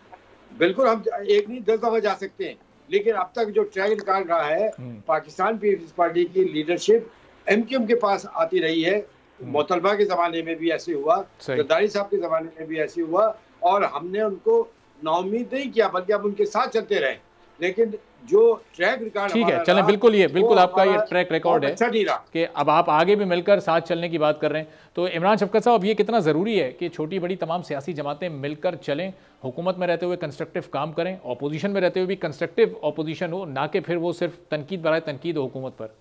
बिल्कुल हम एक नहीं 10 दफा जा सकते हैं, लेकिन अब तक जो ट्रैक रिकॉर्ड रहा है पाकिस्तान पीपल्स पार्टी की लीडरशिप एमक्यूएम के पास आती रही है। मोतलबा के जमाने में भी ऐसे हुआ, जरदारी साहब के जमाने में भी ऐसे हुआ, और हमने उनको नाउम्मीद नहीं किया बल्कि अब उनके साथ चलते रहे। लेकिन जो ट्रैक रिकॉर्ड, ठीक है, चलें, बिल्कुल ये बिल्कुल आपका ये ट्रैक रिकॉर्ड है अच्छा नहीं रहा कि अब आप आगे भी मिलकर साथ चलने की बात कर रहे हैं। तो इमरान शफकत साहब, अब ये कितना ज़रूरी है कि छोटी बड़ी तमाम सियासी जमातें मिलकर चलें, हुकूमत में रहते हुए कंस्ट्रक्टिव काम करें, अपोजिशन में रहते हुए भी कंस्ट्रक्टिव अपोजिशन हो, ना कि फिर वो सिर्फ तनकीद बराए तनकीद हो हुकूमत पर?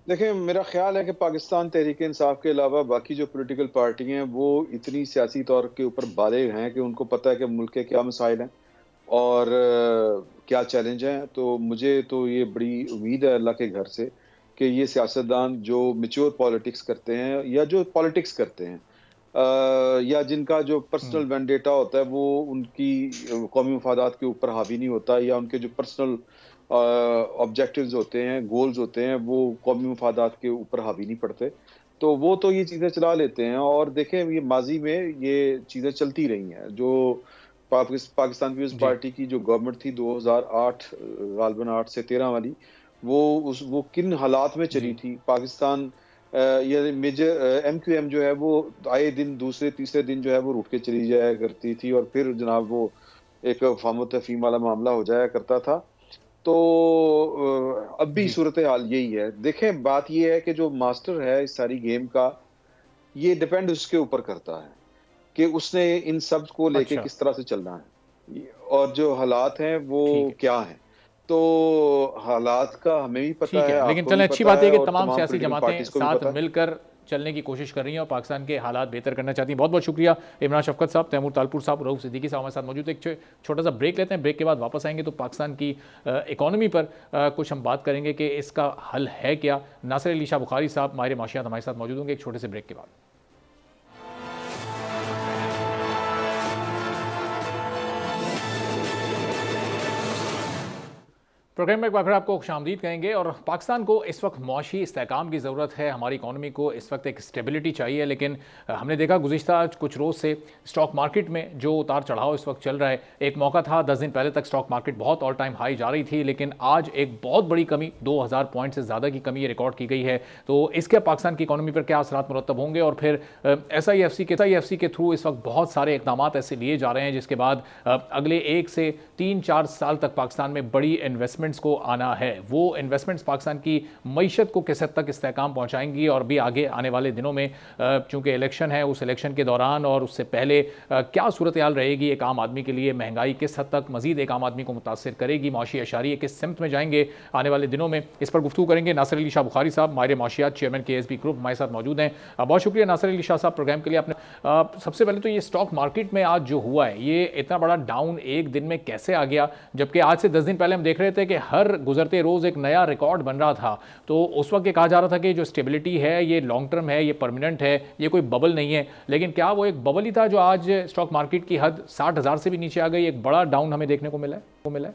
देखिए, मेरा ख्याल है कि पाकिस्तान तहरीक इंसाफ के अलावा बाकी जो पॉलिटिकल पार्टी हैं वो इतनी सियासी तौर के ऊपर बालिग हैं कि उनको पता है कि मुल्क के क्या मसाइल हैं और क्या चैलेंज हैं। तो मुझे तो ये बड़ी उम्मीद है अल्लाह के घर से कि ये सियासतदान जो मैच्योर पॉलिटिक्स करते हैं या जो पॉलिटिक्स करते हैं या जिनका जो पर्सनल वेंडेटा होता है वो उनकी कौमी मफादात के ऊपर हावी नहीं होता, या उनके जो पर्सनल ऑब्जेक्टिव्स होते हैं, गोल्स होते हैं, वो कौमी मफादात के ऊपर हावी नहीं पड़ते, तो वो तो ये चीज़ें चला लेते हैं। और देखें, ये माजी में ये चीज़ें चलती रही हैं। जो पाकिस्तान पीपल्स पार्टी की जो गवर्नमेंट थी 2008 गालबन 8 से 13 वाली, वो किन हालात में चली थी। पाकिस्तान ये मेजर एमक्यूएम जो है वो आए दिन दूसरे तीसरे दिन जो है वो रूठ के चली जाया करती थी और फिर जनाब वो एक फाम तफहीम वाला मामला हो जाया करता था। तो अब भी सूरत हाल यही है। देखें, बात ये है कि जो मास्टर है इस सारी गेम का, ये डिपेंड उसके ऊपर करता है कि उसने इन सब को लेके अच्छा। किस तरह से चलना है और जो हालात हैं वो क्या हैं। तो हालात का हमें भी पता ठीक है, है, लेकिन आपको भी चलें, अच्छी पता बात है है कि और तमाम तमाम सियासी पॉलिटिकल जमातें पार्टीज को भी साथ पता है। मिलकर चलने की कोशिश कर रही हैं और पाकिस्तान के हालात बेहतर करना चाहती हैं। बहुत बहुत शुक्रिया इमरान शफकत साहब, तैमूर तालपुर साहब, रऊफ सिद्दीकी साहब हमारे साथ मौजूद है। एक छोटा सा ब्रेक लेते हैं, ब्रेक के बाद वापस आएंगे तो पाकिस्तान की इकॉनमी पर कुछ हम बात करेंगे कि इसका हल है क्या। नासिर अली शाह बुखारी साहब माहिर माशियात हमारे साथ मौजूद होंगे एक छोटे से ब्रेक के बाद। प्रोग्राम में एक बार फिर आपको खुशामदीद कहेंगे। और पाकिस्तान को इस वक्त मुआशी इस्तेहकाम की ज़रूरत है, हमारी इकॉनमी को इस वक्त एक स्टेबिलिटी चाहिए। लेकिन हमने देखा गुज़िश्ता कुछ रोज़ से स्टॉक मार्केट में जो उतार चढ़ाव इस वक्त चल रहा है, एक मौका था 10 दिन पहले तक स्टॉक मार्केट बहुत ऑल टाइम हाई जा रही थी, लेकिन आज एक बहुत बड़ी कमी 2000 पॉइंट से ज़्यादा की कमी रिकॉर्ड की गई है। तो इसके पाकिस्तान की इकॉनमी पर क्या असरात मुरतब होंगे? और फिर SIFC के थ्रू इस वक्त बहुत सारे इकदाम ऐसे लिए जा रहे हैं जिसके बाद अगले 1 से 3-4 साल तक पाकिस्तान में बड़ी इन्वेस्टमेंट्स को आना है। वो इन्वेस्टमेंट्स पाकिस्तान की मईशत को किस हद तक इस्तेहकाम पहुंचाएंगी और भी आगे आने वाले दिनों में चूंकि इलेक्शन है, उस इलेक्शन के दौरान और उससे पहले क्या सूरत हाल रहेगी एक आम आदमी के लिए, महंगाई किस हद तक मजीद एक आम आदमी को मुतासर करेगी, माशी अशारिये किस सिमत में जाएंगे आने वाले दिनों में, इस पर गुफ्तगू करेंगे। नासिर अली शाह बुखारी साहब माहिर माशियात, चेयरमैन KSB ग्रुप हमारे साथ मौजूद हैं। बहुत शुक्रिया नासिर अली शाह साहब प्रोग्राम के लिए। आपने सबसे पहले तो ये स्टॉक मार्केट में आज जो हुआ है, ये इतना बड़ा डाउन एक दिन में कैसे आ गया, जबकि आज से 10 दिन पहले हम देख रहे थे कि हर गुजरते रोज एक नया रिकॉर्ड बन रहा था। तो उस वक्त ये कहा जा रहा था कि जो स्टेबिलिटी है ये लॉन्ग टर्म है, ये परमानेंट है, ये कोई बबल नहीं है। लेकिन क्या वो एक बबल ही था जो आज स्टॉक मार्केट की हद 60,000 से भी नीचे आ गई, एक बड़ा डाउन हमें देखने को मिला है?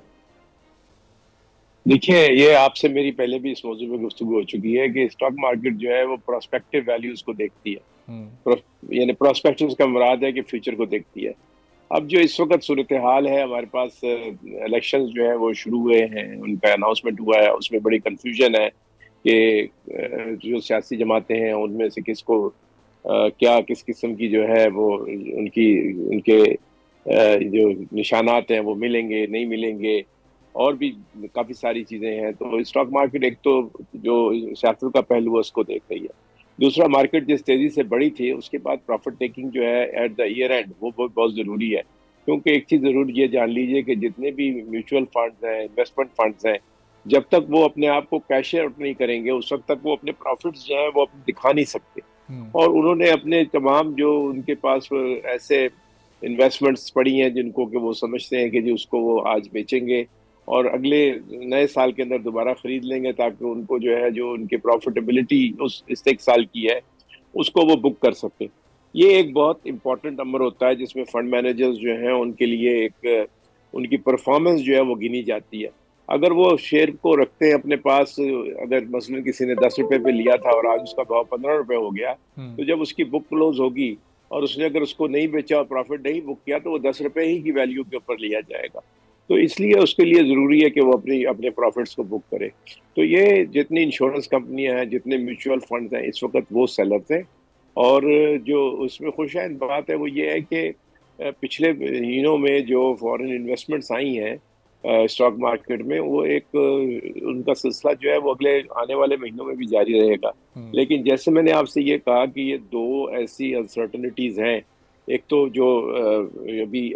देखिए, ये आपसे मेरी पहले भी इस मौजूद में गुफ्तगू हो चुकी है कि स्टॉक मार्केट जो है वो प्रोस्पेक्टिव वैल्यूज को देखती है। यानी प्रोस्पेक्टिव का मुराद है कि फ्यूचर को देखती है। अब जो इस वक्त सूरत हाल है, हमारे पास इलेक्शंस जो है वो शुरू हुए हैं, उनका अनाउंसमेंट हुआ है, उसमें बड़ी कंफ्यूजन है कि जो सियासी जमातें हैं उनमें से किसको क्या किस किस्म की जो है वो उनके जो निशानात हैं वो मिलेंगे नहीं मिलेंगे, और भी काफ़ी सारी चीज़ें हैं। तो स्टॉक मार्केट एक तो जो सियासत का पहलू है उसको देख रही है, दूसरा मार्केट जिस तेज़ी से बढ़ी थी उसके बाद प्रॉफिट टेकिंग जो है एट द ईयर एंड वो बहुत ज़रूरी है। क्योंकि एक चीज़ ज़रूर ये जान लीजिए कि जितने भी म्यूचुअल फंड्स हैं, इन्वेस्टमेंट फंड्स हैं, जब तक वो अपने आप को कैश आउट नहीं करेंगे उस वक्त तक वो अपने प्रॉफिट्स जो है वो दिखा नहीं सकते। और उन्होंने अपने तमाम जो उनके पास ऐसे इन्वेस्टमेंट्स पड़ी हैं जिनको कि वो समझते हैं कि जी उसको वो आज बेचेंगे और अगले नए साल के अंदर दोबारा खरीद लेंगे, ताकि उनको जो है जो उनकी प्रॉफिटेबिलिटी उस इस एक साल की है उसको वो बुक कर सकें। ये एक बहुत इंपॉर्टेंट नंबर होता है जिसमें फंड मैनेजर्स जो हैं उनके लिए एक उनकी परफॉर्मेंस जो है वो गिनी जाती है। अगर वो शेयर को रखते हैं अपने पास, अगर मसलन किसी ने 10 रुपए पे लिया था और आज उसका भाव 15 रुपए हो गया, तो जब उसकी बुक क्लोज होगी और उसने अगर उसको नहीं बेचा और प्रॉफिट नहीं बुक किया तो वो 10 रुपए ही की वैल्यू के ऊपर लिया जाएगा। तो इसलिए उसके लिए ज़रूरी है कि वो अपने प्रॉफिट्स को बुक करे। तो ये जितनी इंश्योरेंस कंपनियां हैं, जितने म्यूचुअल फंड्स हैं, इस वक्त वो सेलर्स हैं। और जो उसमें खुशहाल बात है वो ये है कि पिछले महीनों में जो फॉरेन इन्वेस्टमेंट्स आई हैं स्टॉक मार्केट में, वो एक उनका सिलसिला जो है वो अगले आने वाले महीनों में भी जारी रहेगा। लेकिन जैसे मैंने आपसे ये कहा कि ये दो ऐसी अनसर्टनिटीज़ हैं, एक तो जो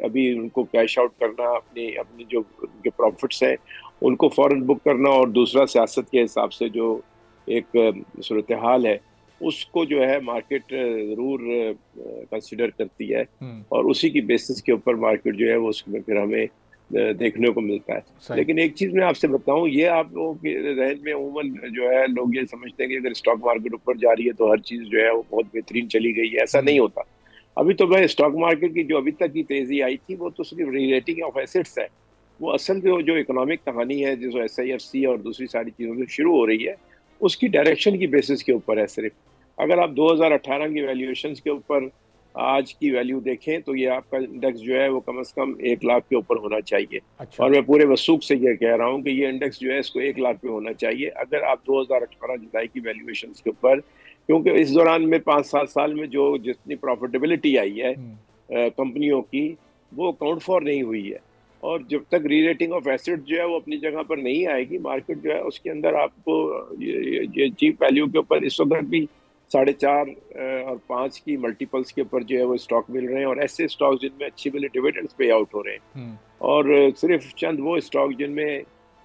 अभी उनको कैश आउट करना, अपने जो उनके प्रॉफिट्स हैं उनको फौरन बुक करना, और दूसरा सियासत के हिसाब से जो एक सूरत हाल है उसको जो है मार्केट ज़रूर कंसिडर करती है और उसी की बेसिस के ऊपर मार्केट जो है वो उसमें फिर हमें देखने को मिलता है। लेकिन एक चीज़ मैं आपसे बताऊं, ये आप लोगों के जहन में अमूमन जो है लोग ये समझते हैं कि अगर स्टॉक मार्केट ऊपर जा रही है तो हर चीज़ जो है वो बहुत बेहतरीन चली गई है। ऐसा नहीं होता। अभी तो भाई स्टॉक मार्केट की जो अभी तक की तेजी आई थी वो तो सिर्फ रीरेटिंग ऑफ एसेट्स है। वो असल जो इकोनॉमिक कहानी है जो SIFC और दूसरी सारी चीज़ों से शुरू हो रही है उसकी डायरेक्शन की बेसिस के ऊपर है सिर्फ। अगर आप 2018 की वैल्यूएशन के ऊपर आज की वैल्यू देखें तो ये आपका इंडेक्स जो है वो कम से कम 1 लाख के ऊपर होना चाहिए। अच्छा। और मैं पूरे वसूख से ये कह रहा हूँ कि ये इंडेक्स जो है इसको 1 लाख पे होना चाहिए अगर आप 2018 जुलाई की वैल्यूएशन के ऊपर, क्योंकि इस दौरान में 5-7 साल में जो जितनी प्रॉफिटेबिलिटी आई है कंपनियों की वो अकाउंट फॉर नहीं हुई है। और जब तक रीरेटिंग ऑफ एसेट जो है वो अपनी जगह पर नहीं आएगी, मार्केट जो है उसके अंदर आपको ये चीप वैल्यू के ऊपर इस वक्त भी 4.5 और 5 की मल्टीपल्स के ऊपर जो है वो स्टॉक मिल रहे हैं, और ऐसे स्टॉक जिनमें अच्छी वाले डिविडेंड्स पे आउट हो रहे हैं, और सिर्फ चंद वो स्टॉक जिनमें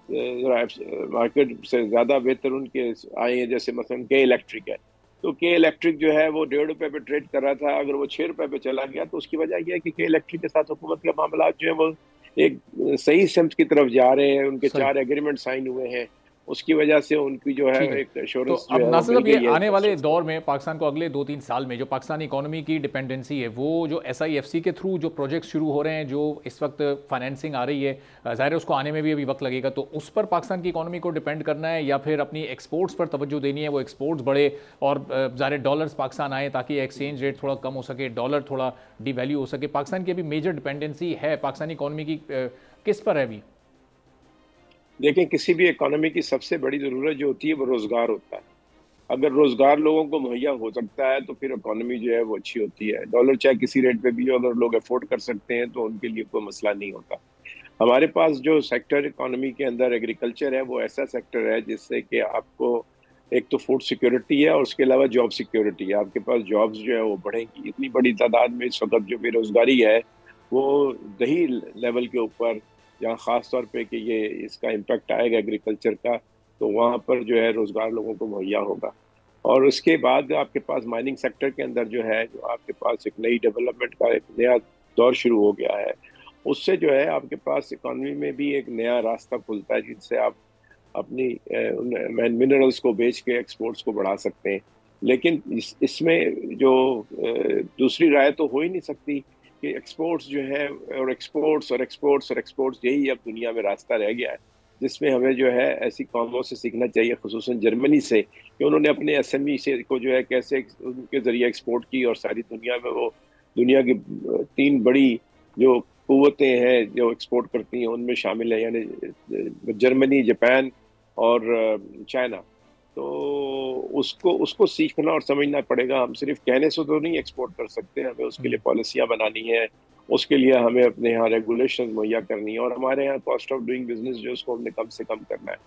मार्केट से ज्यादा बेहतर उनके आए हैं, जैसे मसलन के इलेक्ट्रिक है। तो के इलेक्ट्रिक जो है वो 1.5 रुपए पे ट्रेड कर रहा था, अगर वो 6 रुपए पे चला गया तो उसकी वजह यह है कि के इलेक्ट्रिक के साथ हुकूमत के मामला जो है वो एक सही सिमत की तरफ जा रहे हैं, उनके 4 एग्रीमेंट साइन हुए हैं, उसकी वजह से उनकी जो है एक एश्योरेंस तो अब नासिर साहब, ये आने वाले दौर में पाकिस्तान को अगले 2-3 साल में जो पाकिस्तानी इकोनॉमी की डिपेंडेंसी है, वो जो SIFC के थ्रू जो प्रोजेक्ट शुरू हो रहे हैं, जो इस वक्त फाइनेंसिंग आ रही है, ज़ाहिर है उसको आने में भी अभी वक्त लगेगा, तो उस पर पाकिस्तान की इकोनॉमी को डिपेंड करना है या फिर अपनी एक्सपोर्ट्स पर तवज्जो देनी है, वो एक्सपोर्ट्स बढ़े और ज़ाहिर डॉलर्स पाकिस्तान आए ताकि एक्सचेंज रेट थोड़ा कम हो सके, डॉलर थोड़ा डिवैल्यू हो सके। पाकिस्तान की अभी मेजर डिपेंडेंसी है पाकिस्तानी इकोनॉमी की किस पर है अभी? देखें, किसी भी इकोनॉमी की सबसे बड़ी ज़रूरत जो होती है वो रोज़गार होता है। अगर रोज़गार लोगों को मुहैया हो सकता है तो फिर इकोनॉमी जो है वो अच्छी होती है। डॉलर चाहे किसी रेट पे भी हो, अगर लोग अफोर्ड कर सकते हैं तो उनके लिए कोई मसला नहीं होता। हमारे पास जो सेक्टर इकोनॉमी के अंदर एग्रीकल्चर है, वो ऐसा सेक्टर है जिससे कि आपको एक तो फूड सिक्योरिटी है और उसके अलावा जॉब सिक्योरिटी है। आपके पास जॉब्स जो है वो बढ़ेंगी। इतनी बड़ी तादाद में इस वक्त जो बेरोज़गारी है वो दही लेवल के ऊपर, जहाँ ख़ास तौर पे कि ये इसका इम्पेक्ट आएगा एग्रीकल्चर का, तो वहाँ पर जो है रोज़गार लोगों को मुहैया होगा। और उसके बाद आपके पास माइनिंग सेक्टर के अंदर जो है, जो आपके पास एक नई डेवलपमेंट का एक नया दौर शुरू हो गया है, उससे जो है आपके पास इकॉनमी में भी एक नया रास्ता खुलता है जिनसे आप अपनी मिनरल्स को बेच के एक्सपोर्ट्स को बढ़ा सकते हैं। लेकिन इसमें जो दूसरी राय तो हो ही नहीं सकती कि एक्सपोर्ट्स जो है, और एक्सपोर्ट्स और एक्सपोर्ट्स और एक्सपोर्ट्स, यही अब दुनिया में रास्ता रह गया है जिसमें हमें जो है ऐसी कौमों से सीखना चाहिए, खुसूसन जर्मनी से, कि उन्होंने अपने SME से को जो है कैसे उनके ज़रिए एक्सपोर्ट की, और सारी दुनिया में वो दुनिया की 3 बड़ी जो कुव्वतें हैं जो एक्सपोर्ट करती हैं उनमें शामिल है, यानी जर्मनी, जापान और चाइना। तो उसको सीखना और समझना पड़ेगा। हम सिर्फ कहने से तो नहीं एक्सपोर्ट कर सकते, हमें उसके लिए पॉलिसियाँ बनानी है, उसके लिए हमें अपने यहाँ रेगुलेशन मुहैया करनी है, और हमारे यहाँ कॉस्ट ऑफ डूइंग बिजनेस जो उसको हमने कम से कम करना है।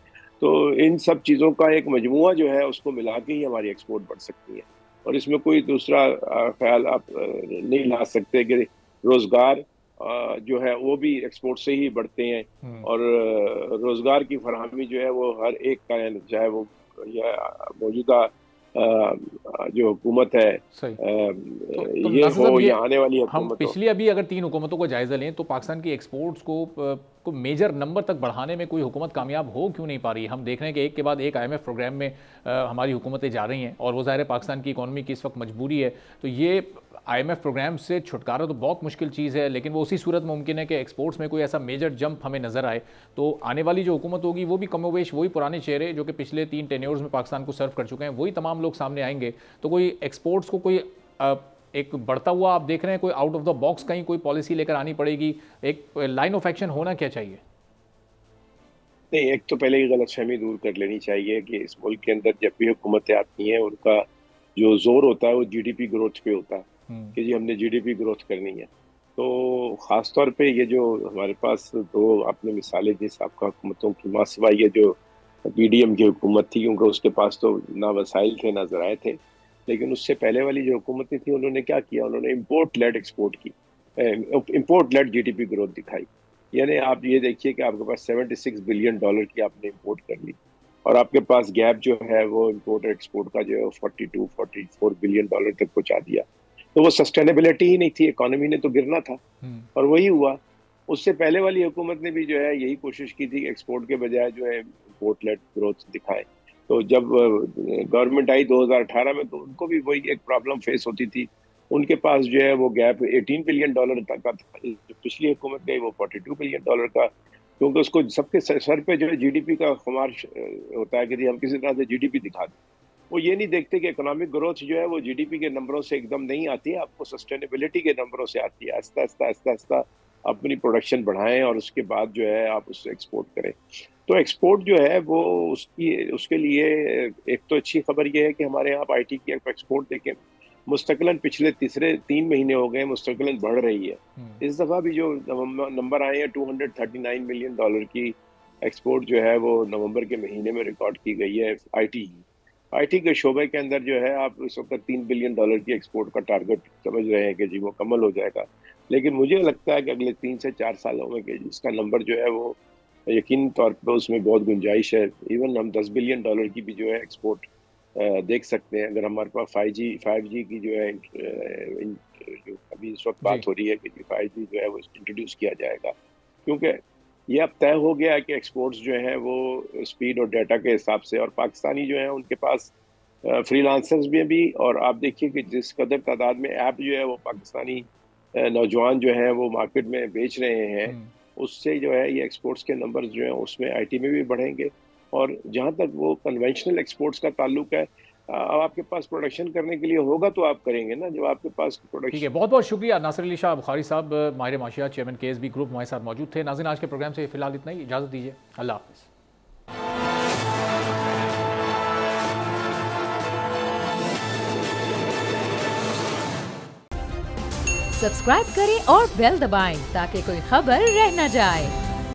तो इन सब चीज़ों का एक मजमुआ जो है उसको मिला के ही हमारी एक्सपोर्ट बढ़ सकती है, और इसमें कोई दूसरा ख्याल आप नहीं ला सकते कि रोज़गार जो है वो भी एक्सपोर्ट से ही बढ़ते हैं, और रोज़गार की फरहमी जो है वो हर एक का है, चाहे वो या मौजूदा जो हुकूमत है ये हो या आने वाली हुकूमत हम पिछली अभी अगर 3 हुकूमतों को जायजा लें तो पाकिस्तान की एक्सपोर्ट्स को मेजर नंबर तक बढ़ाने में कोई हुकूमत कामयाब हो क्यों नहीं पा रही? हम देख रहे हैं कि एक के बाद एक IMF प्रोग्राम में हमारी हुकूमतें जा रही हैं, और वो ज़ाहिर है पाकिस्तान की इकॉनमी की इस वक्त मजबूरी है। तो ये IMF प्रोग्राम से छुटकारा तो बहुत मुश्किल चीज़ है, लेकिन वो उसी सूरत मुमकिन है कि एक्सपोर्ट्स में कोई ऐसा मेजर जंप हमें नज़र आए। तो आने वाली जो हुकूमत होगी वो भी कमोवेश वही पुराने चेहरे जो कि पिछले 3 टेन्योर्स में पाकिस्तान को सर्व कर चुके हैं, वही तमाम लोग सामने आएंगे। तो कोई एक्सपोर्ट्स को कोई एक बढ़ता हुआ आप देख रहे हैं, कोई आउट ऑफ द बॉक्स कहीं कोई पॉलिसी लेकर आनी पड़ेगी, एक लाइन ऑफ एक्शन होना क्या चाहिए? नहीं, एक तो पहले ये गलतफहमी दूर कर लेनी चाहिए कि इस मुल्क के अंदर जब भी हुकूमतें आती हैं उनका जो जोर होता है वो GDP ग्रोथ पे होता है कि जी हमने GDP ग्रोथ करनी है। तो ख़ास तौर पे ये जो हमारे पास 2 आपने मिसालें दी साबका हुकूमतों की, मां सिवाय ये जो PDM की हुकूमत थी, क्योंकि उसके पास तो ना वसाइल थे ना ज़राए थे, लेकिन उससे पहले वाली जो हुकूमतें थी उन्होंने क्या किया, उन्होंने इम्पोर्ट लेड एक्सपोर्ट की, इम्पोर्ट लेड GDP ग्रोथ दिखाई। यानी आप ये देखिए कि आपके पास $76 बिलियन की आपने इम्पोर्ट कर ली, और आपके पास गैप जो है वो इम्पोर्ट और एक्सपोर्ट का जो है 42-44 बिलियन डॉलर तक पहुंचा दिया। तो वो सस्टेनेबिलिटी ही नहीं थी, इकोनॉमी ने तो गिरना था, और वही हुआ। उससे पहले वाली हुकूमत ने भी जो है यही कोशिश की थी कि एक्सपोर्ट के बजाय जो है इम्पोर्ट लेड ग्रोथ दिखाए। तो जब गवर्नमेंट आई 2018 में तो उनको भी वही एक प्रॉब्लम फेस होती थी। उनके पास जो है वो गैप $18 बिलियन तक का था, जो पिछली हुकूमत गई वो $42 बिलियन का, क्योंकि उसको सबके सर पे जो है GDP का खुमार होता है कि हम किसी तरह से GDP दिखा दें। वो ये नहीं देखते कि इकोनॉमिक ग्रोथ जो है वो GDP के नंबरों से एकदम नहीं आती है, आपको सस्टेनेबिलिटी के नंबरों से आती है। आहिस्ता आहिस्ता अपनी प्रोडक्शन बढ़ाएं और उसके बाद जो है आप उससे एक्सपोर्ट करें। तो एक्सपोर्ट जो है वो उसके लिए एक तो अच्छी खबर ये है कि हमारे यहाँ IT की एक्सपोर्ट देखें मुस्तकिलन पिछले 3 महीने हो गए मुस्तकिलन बढ़ रही है। इस दफ़ा भी जो नंबर आए हैं $239 मिलियन की एक्सपोर्ट जो है वो नवंबर के महीने में रिकॉर्ड की गई है IT आईटी के शोबे के अंदर जो है आप इस वक्त $3 बिलियन की एक्सपोर्ट का टारगेट समझ रहे हैं कि जी वो कमल हो जाएगा, लेकिन मुझे लगता है कि अगले 3 से 4 सालों में कि इसका नंबर जो है वो यकीनी तौर पर उसमें बहुत गुंजाइश है। इवन हम $10 बिलियन की भी जो है एक्सपोर्ट देख सकते हैं अगर हमारे पास 5G की जो है जो अभी इस वक्त बात हो रही है कि 5G जो है वो इंट्रोड्यूस किया जाएगा, क्योंकि ये अब तय हो गया है कि एक्सपोर्ट्स जो हैं वो स्पीड और डाटा के हिसाब से, और पाकिस्तानी जो है उनके पास फ्रीलांसर्स भी और आप देखिए कि जिस कदर तादाद में ऐप जो है वो पाकिस्तानी नौजवान जो है वो मार्केट में बेच रहे हैं, उससे जो है ये एक्सपोर्ट्स के नंबर्स जो हैं उसमें आईटी में भी बढ़ेंगे। और जहाँ तक वो कन्वेंशनल एक्सपोर्ट्स का ताल्लुक है, अब आपके पास प्रोडक्शन करने के लिए होगा तो आप करेंगे ना, जब आपके पास प्रोडक्शन। ठीक है, बहुत बहुत शुक्रिया नासिर अली शाह बुखारी साहब, माहिर माशियात, चेयरमैन KSB ग्रुप हमारे साथ मौजूद थे। नाज़रीन, आज के प्रोग्राम से फिलहाल इतना ही, इजाज़त दीजिए, अल्लाह हाफ़िज़। सब्सक्राइब करें और बेल दबाएं ताकि कोई खबर रह न जाए।